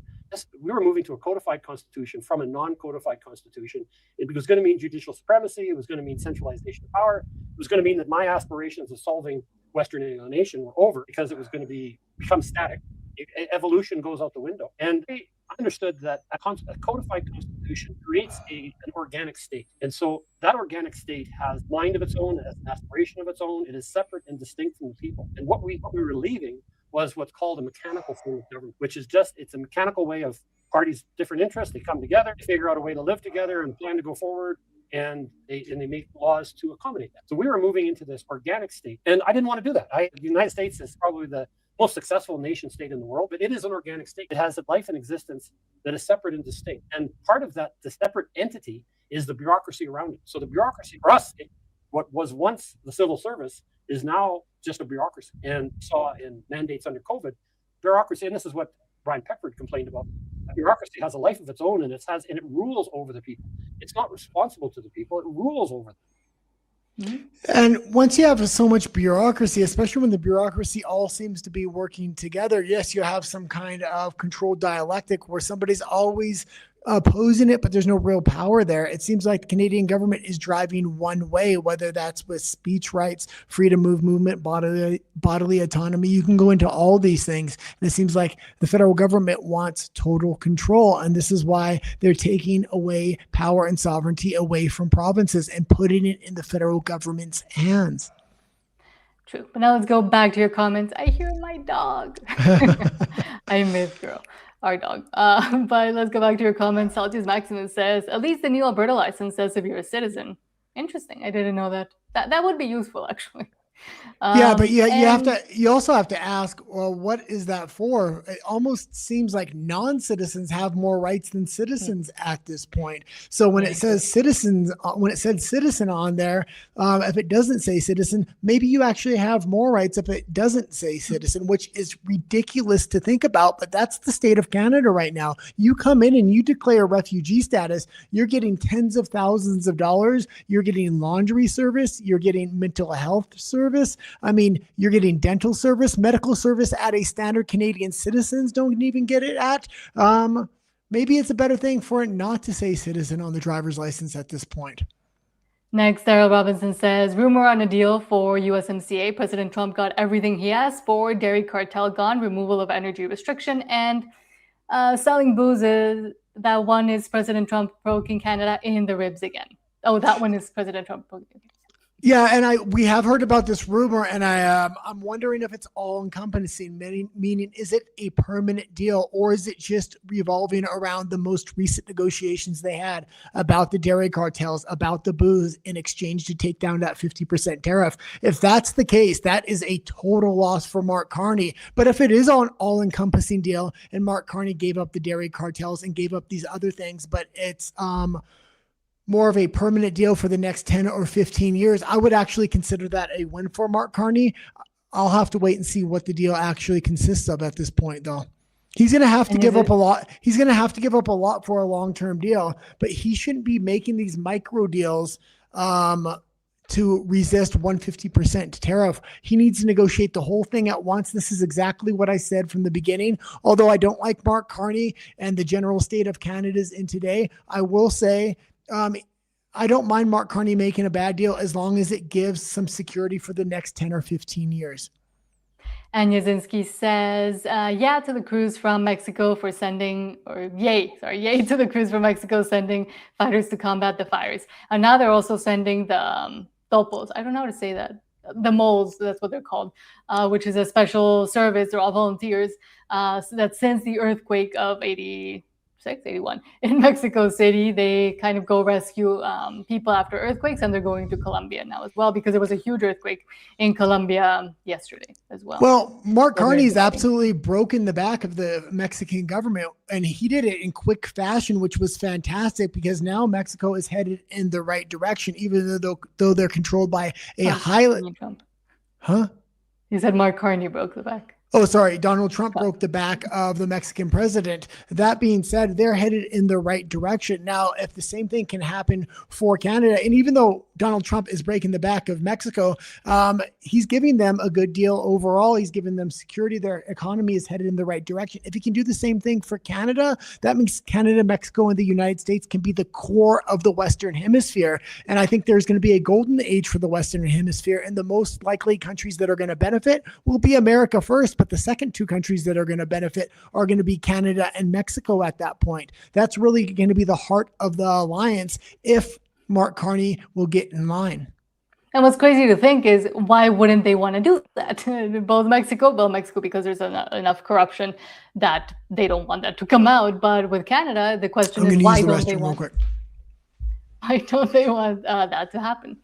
we were moving to a codfied Constitution from a non-codified Constitution. It was going to mean judicial supremacy. It was going to mean centralization of power. It was going to mean that my aspirations of solving Western alienation were over because it was going to become static. Evolution goes out the window. And I understood that a codified Constitution creates an organic state. And so that organic state has mind of its own, it has an aspiration of its own, it is separate and distinct from the people. And what we were leaving was what's called a mechanical form of government, which is it's a mechanical way of parties' different interests. They come together, they figure out a way to live together and plan to go forward, and they make laws to accommodate that. So we were moving into this organic state. And I didn't want to do that. The United States is probably the most successful nation state in the world, but it is an organic state. It has a life and existence that is separate and distinct. And part of that, the separate entity, is the bureaucracy around it. So the bureaucracy for us, what was once the civil service, is now just a bureaucracy. And saw in mandates under COVID, bureaucracy, and this is what Brian Peckford complained about. bureaucracy has a life of its own, and it rules over the people. It's not responsible to the people; it rules over them. And once you have so much bureaucracy, especially when the bureaucracy all seems to be working together, yes, you have some kind of controlled dialectic where somebody's always opposing it, but there's no real power there. It seems like the Canadian government is driving one way, whether that's with speech rights, freedom of movement, bodily autonomy. You can go into all these things. And it seems like the federal government wants total control. And this is why they're taking away power and sovereignty away from provinces and putting it in the federal government's hands. True. But now let's go back to your comments. I hear my dog. I miss girl. Our dog. But let's go back to your comments. Saltius Maximus says, at least the new Alberta license says if you're a citizen. Interesting. I didn't know that. That would be useful, actually. Yeah, but you also have to ask, well, what is that for? It almost seems like non-citizens have more rights than citizens at this point. So when it says citizens, when it said citizen on there, if it doesn't say citizen, maybe you actually have more rights if it doesn't say citizen, which is ridiculous to think about. But that's the state of Canada right now. You come in and you declare refugee status, you're getting tens of thousands of dollars. You're getting laundry service. You're getting mental health service. I mean, you're getting dental service, medical service at a standard Canadian citizens don't even get it at. Maybe it's a better thing for it not to say citizen on the driver's license at this point. Next, Daryl Robinson says, rumor on a deal for USMCA. President Trump got everything he asked for. Dairy cartel gone, removal of energy restriction, and selling booze. That one is President Trump poking Canada in the ribs again. Oh, that one is President Trump poking. Yeah, and we have heard about this rumor, and I'm wondering if it's all encompassing, meaning is it a permanent deal, or is it just revolving around the most recent negotiations they had about the dairy cartels, about the booze in exchange to take down that 50% tariff? If that's the case, that is a total loss for Mark Carney. But if it is an all-encompassing deal, and Mark Carney gave up the dairy cartels and gave up these other things, but it's more of a permanent deal for the next 10 or 15 years, I would actually consider that a win for Mark Carney. I'll have to wait and see what the deal actually consists of at this point, though. He's going to have to give up a lot. He's going to have to give up a lot for a long-term deal, but he shouldn't be making these micro deals to resist 150% tariff. He needs to negotiate the whole thing at once. This is exactly what I said from the beginning. Although I don't like Mark Carney and the general state of Canada's in today, I will say, I don't mind Mark Carney making a bad deal as long as it gives some security for the next 10 or 15 years. And Yazinski says, yeah to the crews from Mexico for sending, or yay to the crews from Mexico sending fighters to combat the fires. And now they're also sending the topos. I don't know how to say that. The moles, that's what they're called, which is a special service. They're all volunteers. So that since the earthquake of 81 in Mexico City, they kind of go rescue people after earthquakes, and they're going to Colombia now as well, because there was a huge earthquake in Colombia yesterday as well. Well, Mark Carney's absolutely broken the back of the Mexican government, and he did it in quick fashion, which was fantastic, because now Mexico is headed in the right direction, even though they're controlled by a highly... Huh? He said Mark Carney broke the back. Oh, sorry. Donald Trump broke the back of the Mexican president. That being said, they're headed in the right direction. Now, if the same thing can happen for Canada, and even though Donald Trump is breaking the back of Mexico, he's giving them a good deal overall. He's giving them security. Their economy is headed in the right direction. If he can do the same thing for Canada, that means Canada, Mexico, and the United States can be the core of the Western Hemisphere. And I think there's going to be a golden age for the Western Hemisphere. And the most likely countries that are going to benefit will be America first. But the second two countries that are going to benefit are going to be Canada and Mexico at that point. That's really going to be the heart of the alliance if Mark Carney will get in line. And what's crazy to think is, why wouldn't they want to do that? Mexico because there's enough corruption that they don't want that to come out. But with Canada, the question is, why don't they want that to happen?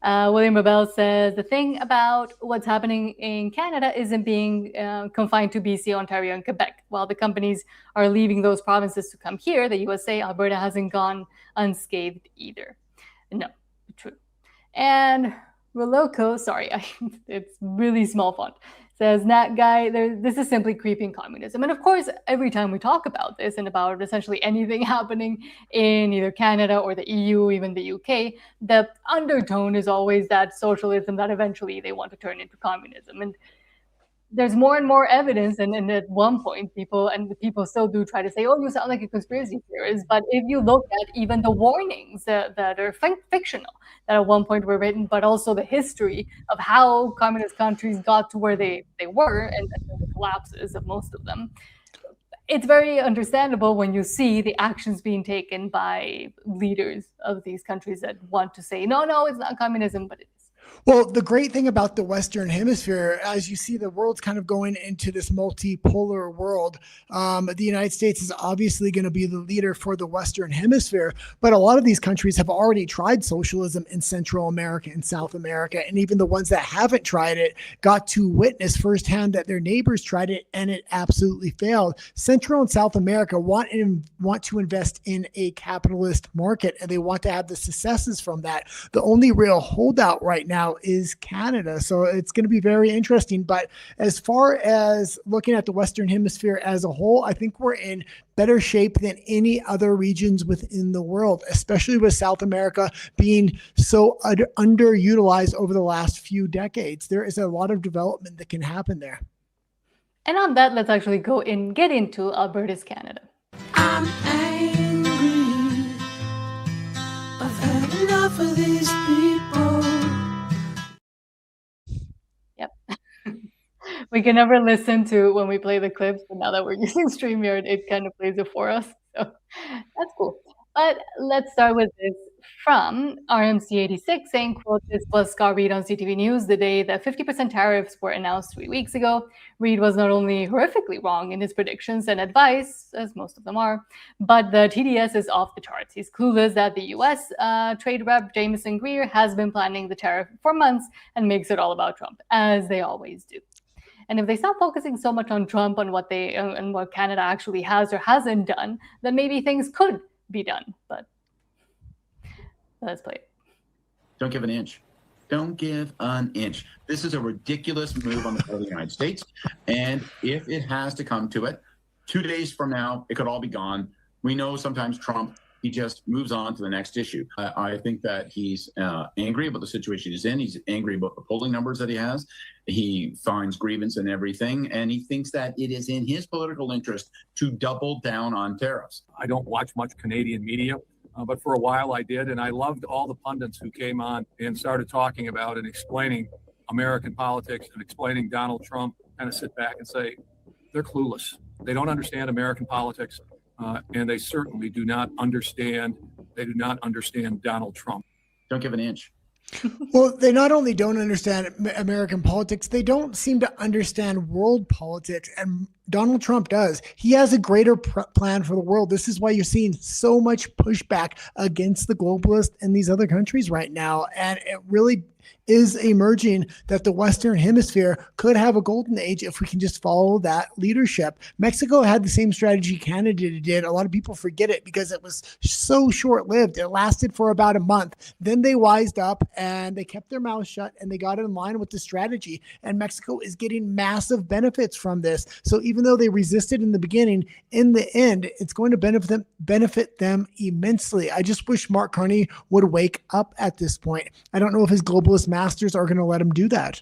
William Rebel says, the thing about what's happening in Canada isn't being confined to BC, Ontario, and Quebec. While the companies are leaving those provinces to come here, the USA, Alberta hasn't gone unscathed either. No, true. And Roloko, sorry, it's really small font, Says Nat Guy, this is simply creeping communism. And of course, every time we talk about this and about essentially anything happening in either Canada or the EU, even the UK, the undertone is always that socialism, that eventually they want to turn into communism. And there's more and more evidence, and at one point people still do try to say, oh, you sound like a conspiracy theorist. But if you look at even the warnings that are fictional, that at one point were written, but also the history of how communist countries got to where they were and the collapses of most of them, it's very understandable when you see the actions being taken by leaders of these countries that want to say, no, it's not communism, but it is. Well, the great thing about the Western Hemisphere, as you see, the world's kind of going into this multipolar world. The United States is obviously going to be the leader for the Western Hemisphere, but a lot of these countries have already tried socialism in Central America and South America, and even the ones that haven't tried it got to witness firsthand that their neighbors tried it and it absolutely failed. Central and South America want to invest in a capitalist market, and they want to have the successes from that. The only real holdout right now is Canada. So it's going to be very interesting. But as far as looking at the Western Hemisphere as a whole, I think we're in better shape than any other regions within the world, especially with South America being so underutilized over the last few decades. There is a lot of development that can happen there. And on that, let's actually go and get into Alberta's Canada. I'm angry. I've had enough of these people. Yep. We can never listen to when we play the clips, but now that we're using StreamYard, it kind of plays it for us. So that's cool. But let's start with this from RMC86 saying, quote, this was Scott Reed on CTV News the day that 50% tariffs were announced 3 weeks ago. Reed was not only horrifically wrong in his predictions and advice, as most of them are, but the TDS is off the charts. He's clueless that the US trade rep Jameson Greer has been planning the tariff for months and makes it all about Trump, as they always do. And if they stop focusing so much on Trump, on what they and what Canada actually has or hasn't done, then maybe things could be done. But let's play it. Don't give an inch. Don't give an inch. This is a ridiculous move on the part of the United States. And if it has to come to it, 2 days from now, it could all be gone. We know sometimes Trump, he just moves on to the next issue. I think that he's angry about the situation he's in. He's angry about the polling numbers that he has. He finds grievance in everything, and he thinks that it is in his political interest to double down on tariffs. I don't watch much Canadian media, but for a while I did, and I loved all the pundits who came on and started talking about and explaining American politics and explaining Donald Trump. Kind of sit back and say, they're clueless. They don't understand American politics. And they certainly do not understand. They do not understand Donald Trump. Don't give an inch. Well, they not only don't understand American politics, they don't seem to understand world politics. And Donald Trump does. He has a greater plan for the world. This is why you're seeing so much pushback against the globalists in these other countries right now. And it really is emerging that the Western Hemisphere could have a golden age if we can just follow that leadership. Mexico had the same strategy Canada did. A lot of people forget it because it was so short-lived. It lasted for about a month. Then they wised up and they kept their mouths shut and they got in line with the strategy. And Mexico is getting massive benefits from this. So even though they resisted in the beginning, in the end, it's going to benefit them immensely. I just wish Mark Carney would wake up at this point. I don't know if his globalist masters are going to let him do that.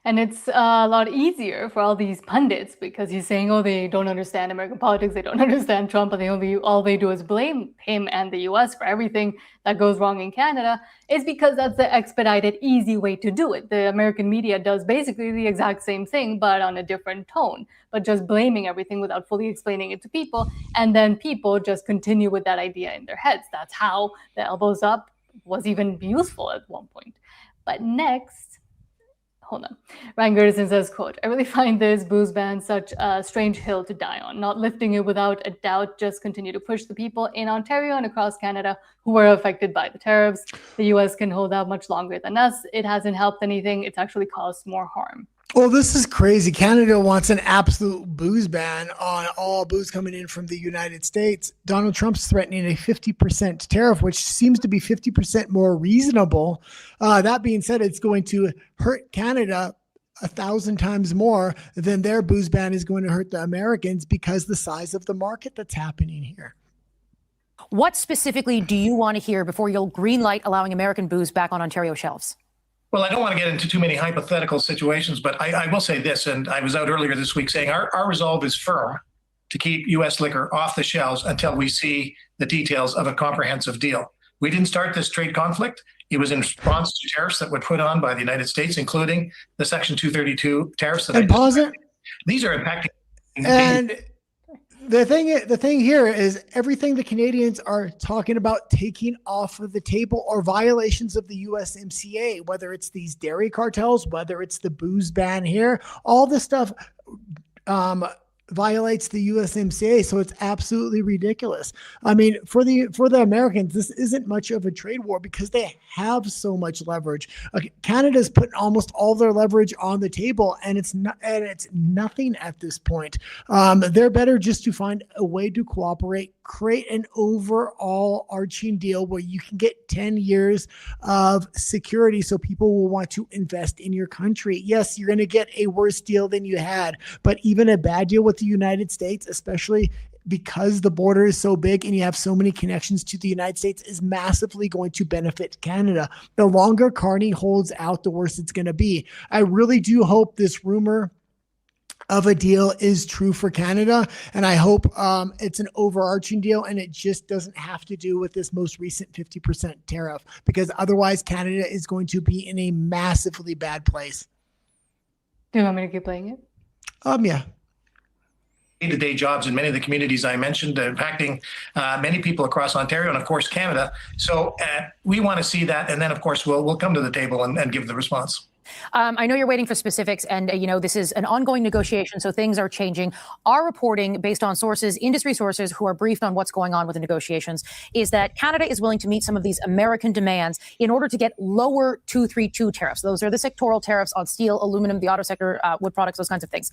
And it's a lot easier for all these pundits because he's saying, oh, they don't understand American politics, they don't understand Trump, and all they do is blame him and the US for everything that goes wrong in Canada, is because that's the expedited, easy way to do it. The American media does basically the exact same thing, but on a different tone, but just blaming everything without fully explaining it to people. And then people just continue with that idea in their heads. That's how the elbows up was even useful at one point. But next, hold on. Ryan Gertison says, quote, I really find this booze ban such a strange hill to die on. Not lifting it without a doubt, just continue to push the people in Ontario and across Canada who were affected by the tariffs. The US can hold out much longer than us. It hasn't helped anything. It's actually caused more harm. Well, this is crazy. Canada wants an absolute booze ban on all booze coming in from the United States. Donald Trump's threatening a 50% tariff, which seems to be 50% more reasonable. That being said, it's going to hurt Canada 1,000 times more than their booze ban is going to hurt the Americans because the size of the market that's happening here. What specifically do you want to hear before you'll greenlight allowing American booze back on Ontario shelves? Well, I don't want to get into too many hypothetical situations, but I will say this, and I was out earlier this week saying our resolve is firm to keep U.S. liquor off the shelves until we see the details of a comprehensive deal. We didn't start this trade conflict. It was in response to tariffs that were put on by the United States, including the Section 232 tariffs. And pause it. These are impacting. And the thing here is everything the Canadians are talking about taking off of the table are violations of the USMCA, whether it's these dairy cartels, whether it's the booze ban here, all this stuff violates the USMCA. So it's absolutely ridiculous. I mean, for the Americans, this isn't much of a trade war because they have so much leverage. Canada's putting almost all their leverage on the table, and it's nothing at this point. They're better just to find a way to cooperate, create an overall arching deal where you can get 10 years of security so people will want to invest in your country. Yes, you're going to get a worse deal than you had, but even a bad deal with the United States, especially because the border is so big and you have so many connections to the United States, is massively going to benefit Canada. The longer Carney holds out, the worse it's going to be. I really do hope this rumor of a deal is true for Canada, and I hope it's an overarching deal and it just doesn't have to do with this most recent 50% tariff, because otherwise Canada is going to be in a massively bad place. Do you want me to keep playing it? Yeah. Day-to-day jobs in many of the communities I mentioned, impacting many people across Ontario and, of course, Canada. So we want to see that, and then, of course, we'll come to the table and give the response. I know you're waiting for specifics, and this is an ongoing negotiation, so things are changing. Our reporting, based on sources, industry sources who are briefed on what's going on with the negotiations, is that Canada is willing to meet some of these American demands in order to get lower 232 tariffs. Those are the sectoral tariffs on steel, aluminum, the auto sector, wood products, those kinds of things.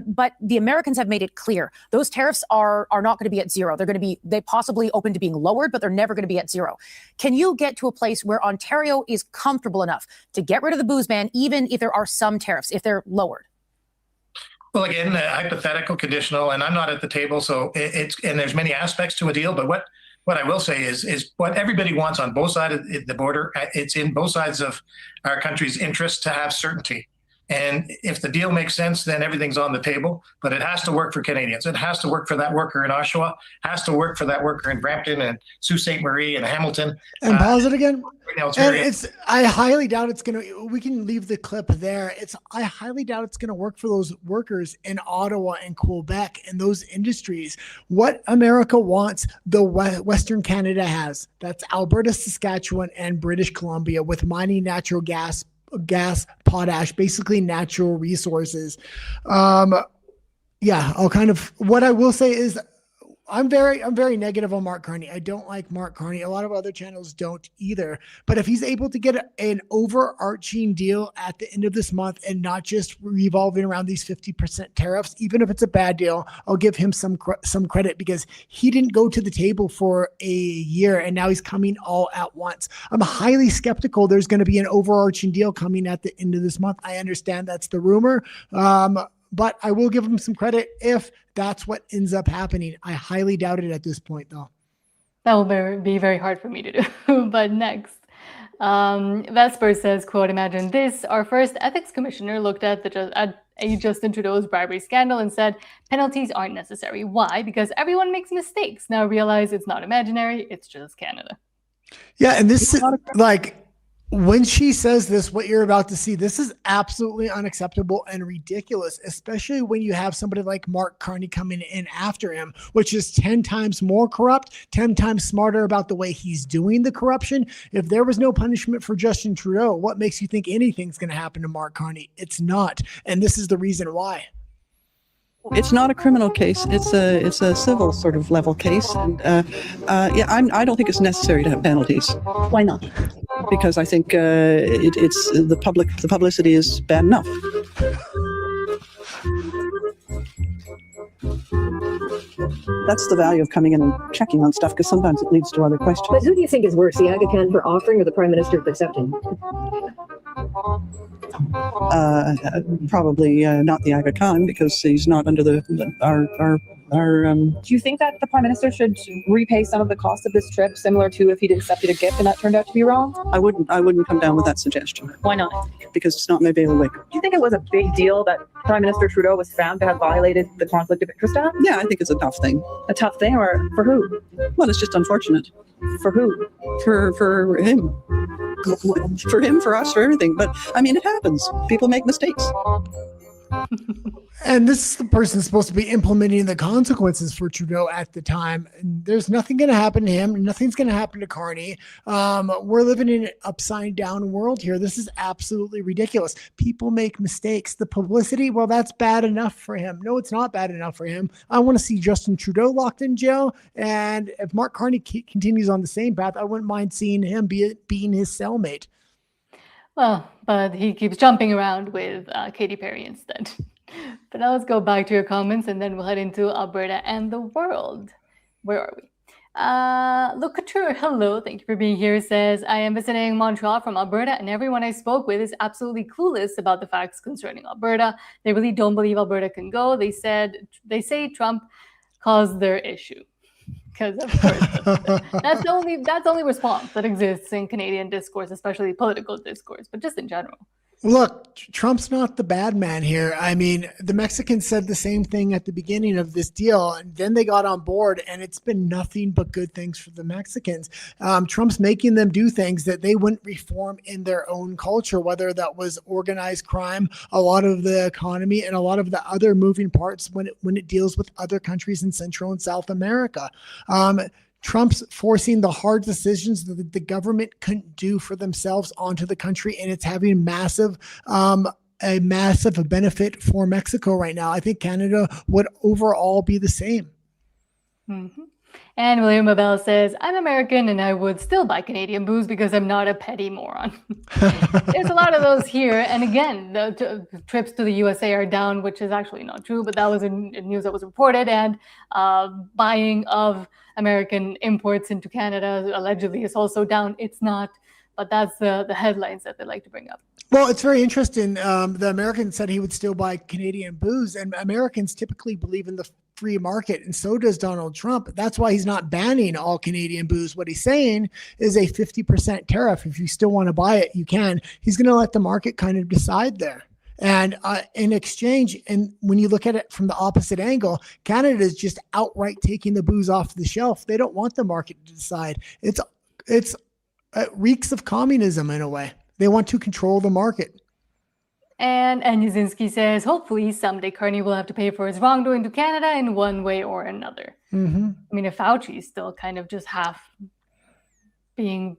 But the Americans have made it clear those tariffs are not going to be at zero. They possibly open to being lowered, but they're never going to be at zero. Can you get to a place where Ontario is comfortable enough to get rid of the booze ban, even if there are some tariffs, if they're lowered? Well, again, hypothetical, conditional, and I'm not at the table, so and there's many aspects to a deal. But what I will say is what everybody wants on both sides of the border. It's in both sides of our country's interest to have certainty. And if the deal makes sense, then everything's on the table. But it has to work for Canadians. It has to work for that worker in Oshawa. Has to work for that worker in Brampton and Sault Ste. Marie and Hamilton. And pause it again. And I highly doubt it's going to, we can leave the clip there. I highly doubt it's going to work for those workers in Ottawa and Quebec and those industries. What America wants, the Western Canada has. That's Alberta, Saskatchewan, and British Columbia, with mining natural gas, potash, basically natural resources. What I will say is I'm very negative on Mark Carney. I don't like Mark Carney. A lot of other channels don't either. But if he's able to get an overarching deal at the end of this month and not just revolving around these 50% tariffs, even if it's a bad deal, I'll give him some credit, because he didn't go to the table for a year and now he's coming all at once. I'm highly skeptical there's going to be an overarching deal coming at the end of this month. I understand that's the rumor. But I will give him some credit if that's what ends up happening. I highly doubt it at this point, though. That will be very hard for me to do. But next, Vesper says, quote, "Imagine this. Our first ethics commissioner looked at Justin Trudeau's bribery scandal and said penalties aren't necessary. Why? Because everyone makes mistakes. Now realize it's not imaginary. It's just Canada." Yeah, and this is like, when she says this, what you're about to see, this is absolutely unacceptable and ridiculous, especially when you have somebody like Mark Carney coming in after him, which is 10 times more corrupt, 10 times smarter about the way he's doing the corruption. If there was no punishment for Justin Trudeau, what makes you think anything's going to happen to Mark Carney? It's not. And this is the reason why. It's not a criminal case. It's a civil sort of level case, and I don't think it's necessary to have penalties. Why not? Because I think it's the publicity is bad enough. That's the value of coming in and checking on stuff, because sometimes it leads to other questions. But who do you think is worse, the Aga Khan for offering or the Prime Minister for accepting? Probably not the Aga Khan, because he's not under our. Do you think that the Prime Minister should repay some of the cost of this trip, similar to if he'd accepted a gift and that turned out to be wrong? I wouldn't come down with that suggestion. Why not? Because it's not my bailiwick. Do you think it was a big deal that Prime Minister Trudeau was found to have violated the Conflict of Interest Act? Yeah, I think it's a tough thing. A tough thing, or for who? Well, it's just unfortunate. For who? For him. For him, for us, for everything. But I mean, it happens. People make mistakes. And this is the person supposed to be implementing the consequences for Trudeau at the time. And there's nothing going to happen to him. Nothing's going to happen to Carney. We're living in an upside down world here. This is absolutely ridiculous. People make mistakes. The publicity, well, that's bad enough for him. No, it's not bad enough for him. I want to see Justin Trudeau locked in jail. And if Mark Carney continues on the same path, I wouldn't mind seeing him being his cellmate. Well, but he keeps jumping around with Katy Perry instead. But now let's go back to your comments, and then we'll head into Alberta and the world. Where are we? Locature, hello, thank you for being here. Says, I am visiting Montreal from Alberta, and everyone I spoke with is absolutely clueless about the facts concerning Alberta. They really don't believe Alberta can go. They say Trump caused their issue. Because of course, that's the only response that exists in Canadian discourse, especially political discourse, but just in general. Look, Trump's not the bad man here. I mean, the Mexicans said the same thing at the beginning of this deal, and then they got on board, and it's been nothing but good things for the Mexicans. Trump's making them do things that they wouldn't reform in their own culture, whether that was organized crime, a lot of the economy, and a lot of the other moving parts when it deals with other countries in Central and South America. Trump's forcing the hard decisions that the government couldn't do for themselves onto the country, and it's having a massive benefit for Mexico right now. I think Canada would overall be the same. Mm-hmm. And William Abel says, I'm American and I would still buy Canadian booze because I'm not a petty moron. There's a lot of those here. And again, the trips to the USA are down, which is actually not true, but that was in news that was reported. And buying of American imports into Canada allegedly is also down. It's not, but that's the headlines that they like to bring up. Well, it's very interesting. The American said he would still buy Canadian booze, and Americans typically believe in the free market, and so does Donald Trump. That's why he's not banning all Canadian booze. What he's saying is a 50% tariff. If you still want to buy it, you can. He's going to let the market kind of decide there. And in exchange, and when you look at it from the opposite angle, Canada is just outright taking the booze off the shelf. They don't want the market to decide. It reeks of communism in a way. They want to control the market. And Yazinski says, hopefully someday Carney will have to pay for his wrongdoing to Canada in one way or another. Mm-hmm. I mean, if Fauci's still kind of just half being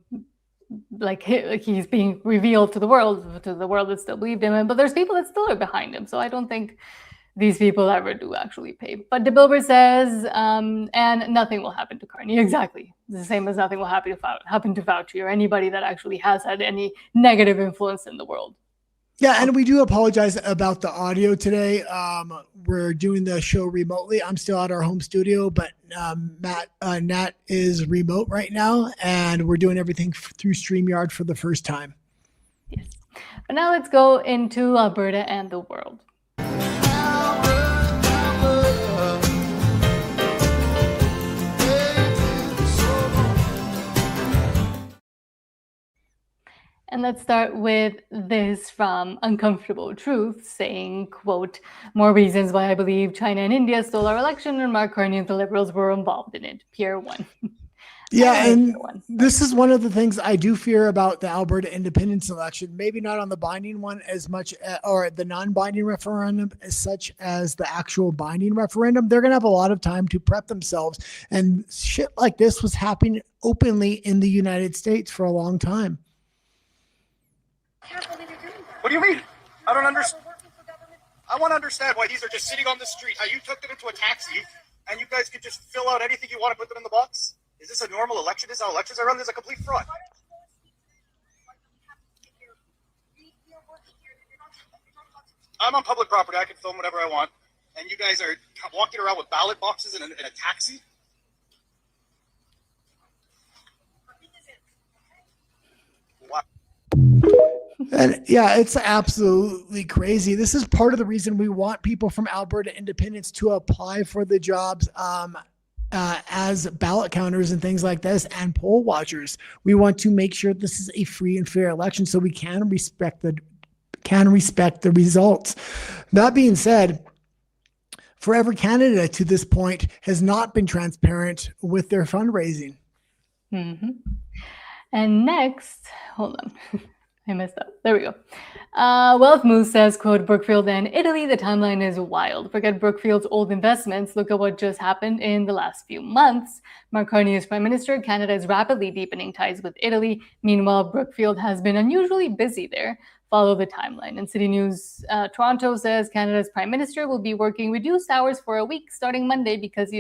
like he's being revealed to the world that still believed him, but there's people that still are behind him. So I don't think these people ever do actually pay. But DeBilber says, and nothing will happen to Carney. Exactly. It's the same as nothing will happen to Fauci or anybody that actually has had any negative influence in the world. Yeah, and we do apologize about the audio today. We're doing the show remotely. I'm still at our home studio, but Nat is remote right now, and we're doing everything through StreamYard for the first time. Yes. But now let's go into Alberta and the world. And let's start with this from Uncomfortable Truth saying, quote, more reasons why I believe China and India stole our election and Mark Carney and the Liberals were involved in it. Pierre 1. Yeah, and this is one of the things I do fear about the Alberta independence election. Maybe not on the binding one as much, or the non-binding referendum as such as the actual binding referendum. They're going to have a lot of time to prep themselves. And shit like this was happening openly in the United States for a long time. What do you mean? I don't understand. I want to understand why these are just sitting on the street. How you took them into a taxi and you guys could just fill out anything you want to put them in the box? Is this a normal election? Is this how elections are run? This is a complete fraud. I'm on public property. I can film whatever I want. And you guys are walking around with ballot boxes in a taxi? And yeah, it's absolutely crazy. This is part of the reason we want people from Alberta Independence to apply for the jobs as ballot counters and things like this, and poll watchers. We want to make sure this is a free and fair election so we can respect the results. That being said, Forever Canada to this point has not been transparent with their fundraising. Mm-hmm. And next, hold on. I messed up. There we go. Wealth Moose says, quote, Brookfield and Italy, the timeline is wild. Forget Brookfield's old investments. Look at what just happened in the last few months. Mark Carney is Prime Minister. Canada is rapidly deepening ties with Italy. Meanwhile, Brookfield has been unusually busy there. Follow the timeline. And City News Toronto says Canada's Prime Minister will be working reduced hours for a week starting Monday because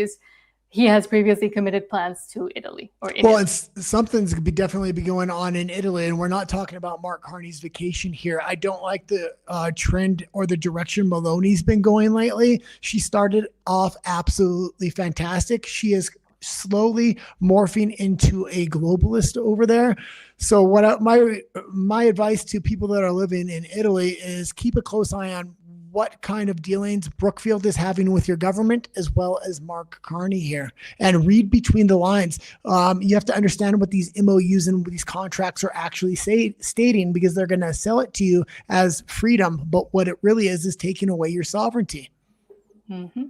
he has previously committed plans to Italy. Well, it's something's definitely be going on in Italy, and we're not talking about Mark Carney's vacation here. I don't like the trend or the direction Maloney's been going lately. She started off absolutely fantastic. She is slowly morphing into a globalist over there. So my advice to people that are living in Italy is keep a close eye on what kind of dealings Brookfield is having with your government, as well as Mark Carney here, and read between the lines. You have to understand what these MOUs and these contracts are actually stating, because they're going to sell it to you as freedom, but what it really is taking away your sovereignty. Mm-hmm.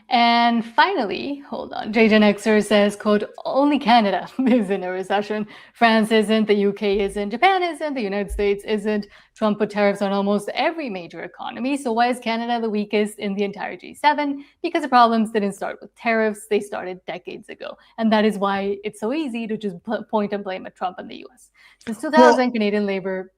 And finally, hold on, JGen Xer says, quote, only Canada is in a recession. France isn't, the UK isn't, Japan isn't, the United States isn't. Trump put tariffs on almost every major economy. So why is Canada the weakest in the entire G7? Because the problems didn't start with tariffs. They started decades ago. And that is why it's so easy to just point and blame at Trump and the US. Since 2000, Canadian labor...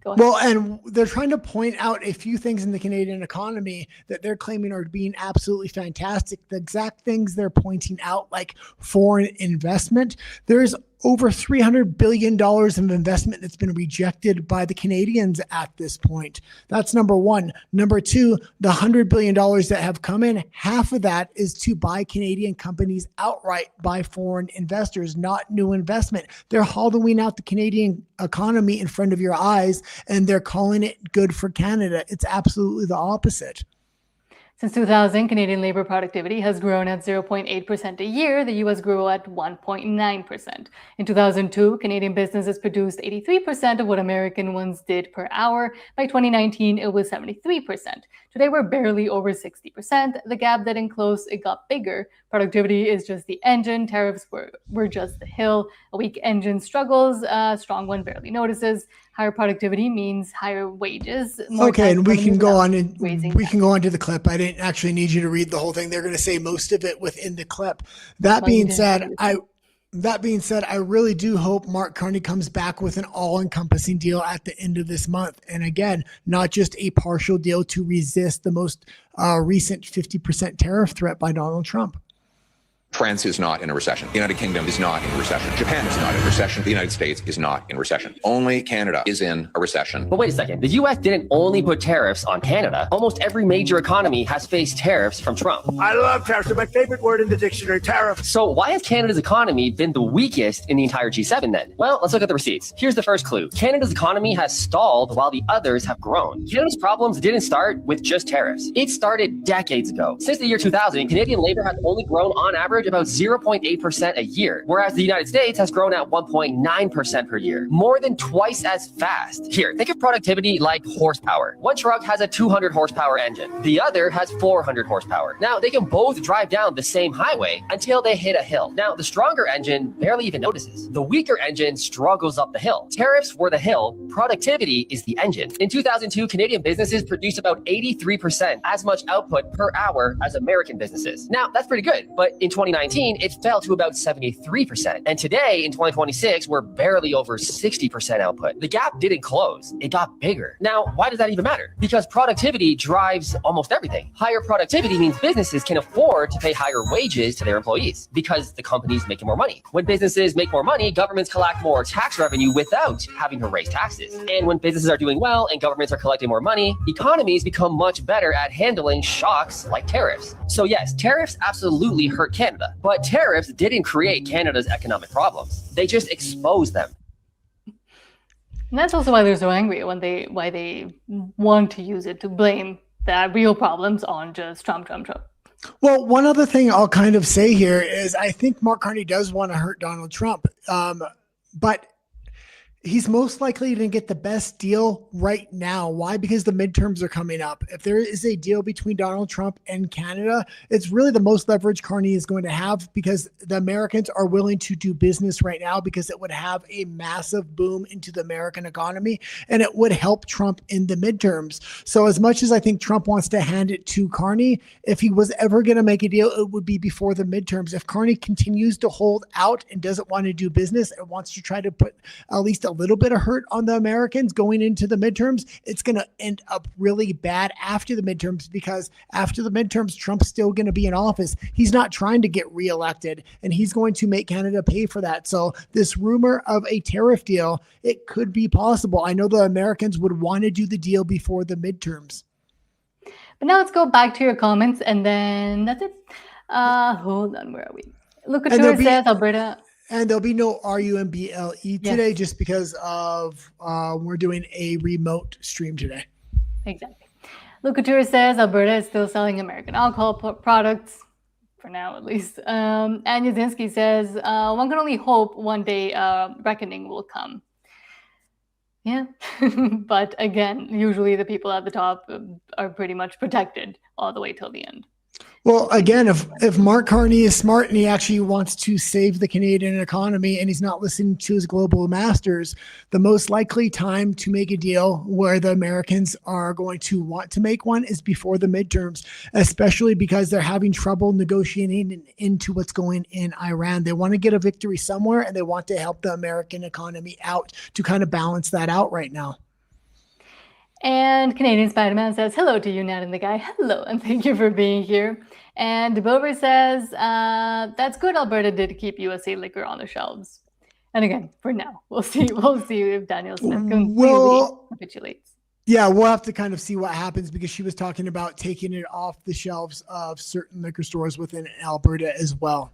Well, and they're trying to point out a few things in the Canadian economy that they're claiming are being absolutely fantastic. The exact things they're pointing out, like foreign investment, there's over $300 billion of investment that's been rejected by the Canadians at this point. That's number one. Number two, the $100 billion that have come in, half of that is to buy Canadian companies outright by foreign investors, not new investment. They're hollowing out the Canadian economy in front of your eyes, and they're calling it good for Canada. It's absolutely the opposite. Since 2000, Canadian labor productivity has grown at 0.8% a year. The U.S. grew at 1.9%. In 2002, Canadian businesses produced 83% of what American ones did per hour. By 2019, it was 73%. Today, we're barely over 60%. The gap didn't close, it got bigger. Productivity is just the engine. Tariffs were just the hill. A weak engine struggles, a strong one barely notices. Higher productivity means higher wages. Okay, and we can go on and we can go on to the clip. I didn't actually need you to read the whole thing. They're going to say most of it within the clip. That being said, I really do hope Mark Carney comes back with an all-encompassing deal at the end of this month. And again, not just a partial deal to resist the most recent 50% tariff threat by Donald Trump. France is not in a recession. The United Kingdom is not in a recession. Japan is not in a recession. The United States is not in a recession. Only Canada is in a recession. But wait a second. The U.S. didn't only put tariffs on Canada. Almost every major economy has faced tariffs from Trump. I love tariffs. They're my favorite word in the dictionary, tariff. So why has Canada's economy been the weakest in the entire G7 then? Well, let's look at the receipts. Here's the first clue. Canada's economy has stalled while the others have grown. Canada's problems didn't start with just tariffs. It started decades ago. Since the year 2000, Canadian labor has only grown on average about 0.8% a year, whereas the United States has grown at 1.9% per year, more than twice as fast. Here, think of productivity like horsepower. One truck has a 200 horsepower engine. The other has 400 horsepower. Now, they can both drive down the same highway until they hit a hill. Now, the stronger engine barely even notices. The weaker engine struggles up the hill. Tariffs were the hill, productivity is the engine. In 2002, Canadian businesses produced about 83% as much output per hour as American businesses. Now, that's pretty good, but in 2019, it fell to about 73%. And today, in 2026, we're barely over 60% output. The gap didn't close, it got bigger. Now, why does that even matter? Because productivity drives almost everything. Higher productivity means businesses can afford to pay higher wages to their employees because the company's making more money. When businesses make more money, governments collect more tax revenue without having to raise taxes. And when businesses are doing well and governments are collecting more money, economies become much better at handling shocks like tariffs. So yes, tariffs absolutely hurt Canada, but tariffs didn't create Canada's economic problems. They just exposed them. And that's also why they're so angry why they want to use it to blame the real problems on just Trump. Well, one other thing I'll kind of say here is I think Mark Carney does want to hurt Donald Trump, but he's most likely to get the best deal right now. Why? Because the midterms are coming up. If there is a deal between Donald Trump and Canada, it's really the most leverage Carney is going to have, because the Americans are willing to do business right now, because it would have a massive boom into the American economy, and it would help Trump in the midterms. So as much as I think Trump wants to hand it to Carney, if he was ever going to make a deal, it would be before the midterms. If Carney continues to hold out and doesn't want to do business and wants to try to put at least a little bit of hurt on the Americans going into the midterms, it's going to end up really bad after the midterms, because after the midterms, Trump's still going to be in office. He's not trying to get reelected, and he's going to make Canada pay for that. So this rumor of a tariff deal, it could be possible. I know the Americans would want to do the deal before the midterms. But now let's go back to your comments, and then that's it. Hold on, where are we? Lutsko says Alberta. And there'll be no RUMBLE today, just because of we're doing a remote stream today. Exactly. Lutsko says Alberta is still selling American alcohol products, for now at least. And Yazinski says, one can only hope one day reckoning will come. Yeah, but again, usually the people at the top are pretty much protected all the way till the end. Well, again, if Mark Carney is smart and he actually wants to save the Canadian economy and he's not listening to his global masters, the most likely time to make a deal where the Americans are going to want to make one is before the midterms, especially because they're having trouble negotiating into what's going in Iran. They want to get a victory somewhere, and they want to help the American economy out to kind of balance that out right now. And Canadian Spider-Man says, hello to you, Nat and the guy. Hello, and thank you for being here. And Bilber says, that's good. Alberta did keep USA liquor on the shelves. And again, for now, we'll see if Danielle Smith completely capitulates. Yeah, we'll have to kind of see what happens, because she was talking about taking it off the shelves of certain liquor stores within Alberta as well.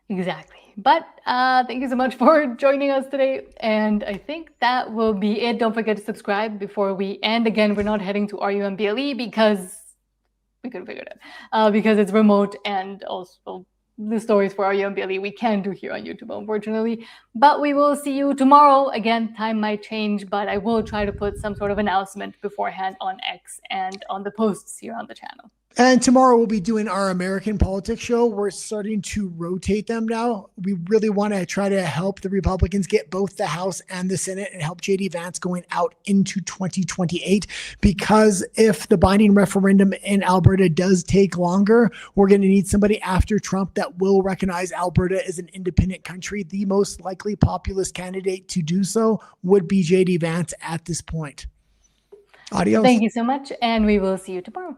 Exactly. But thank you so much for joining us today. And I think that will be it. Don't forget to subscribe before we end. Again, we're not heading to RUMBLE because we couldn't figure it out. Because it's remote, and also the stories for RUMBLE we can do here on YouTube, unfortunately. But we will see you tomorrow. Again, time might change, but I will try to put some sort of announcement beforehand on X and on the posts here on the channel. And tomorrow we'll be doing our American Politics show. We're starting to rotate them now. We really want to try to help the Republicans get both the House and the Senate, and help J.D. Vance going out into 2028. Because if the binding referendum in Alberta does take longer, we're going to need somebody after Trump that will recognize Alberta as an independent country. The most likely populist candidate to do so would be J.D. Vance at this point. Adios. Thank you so much, and we will see you tomorrow.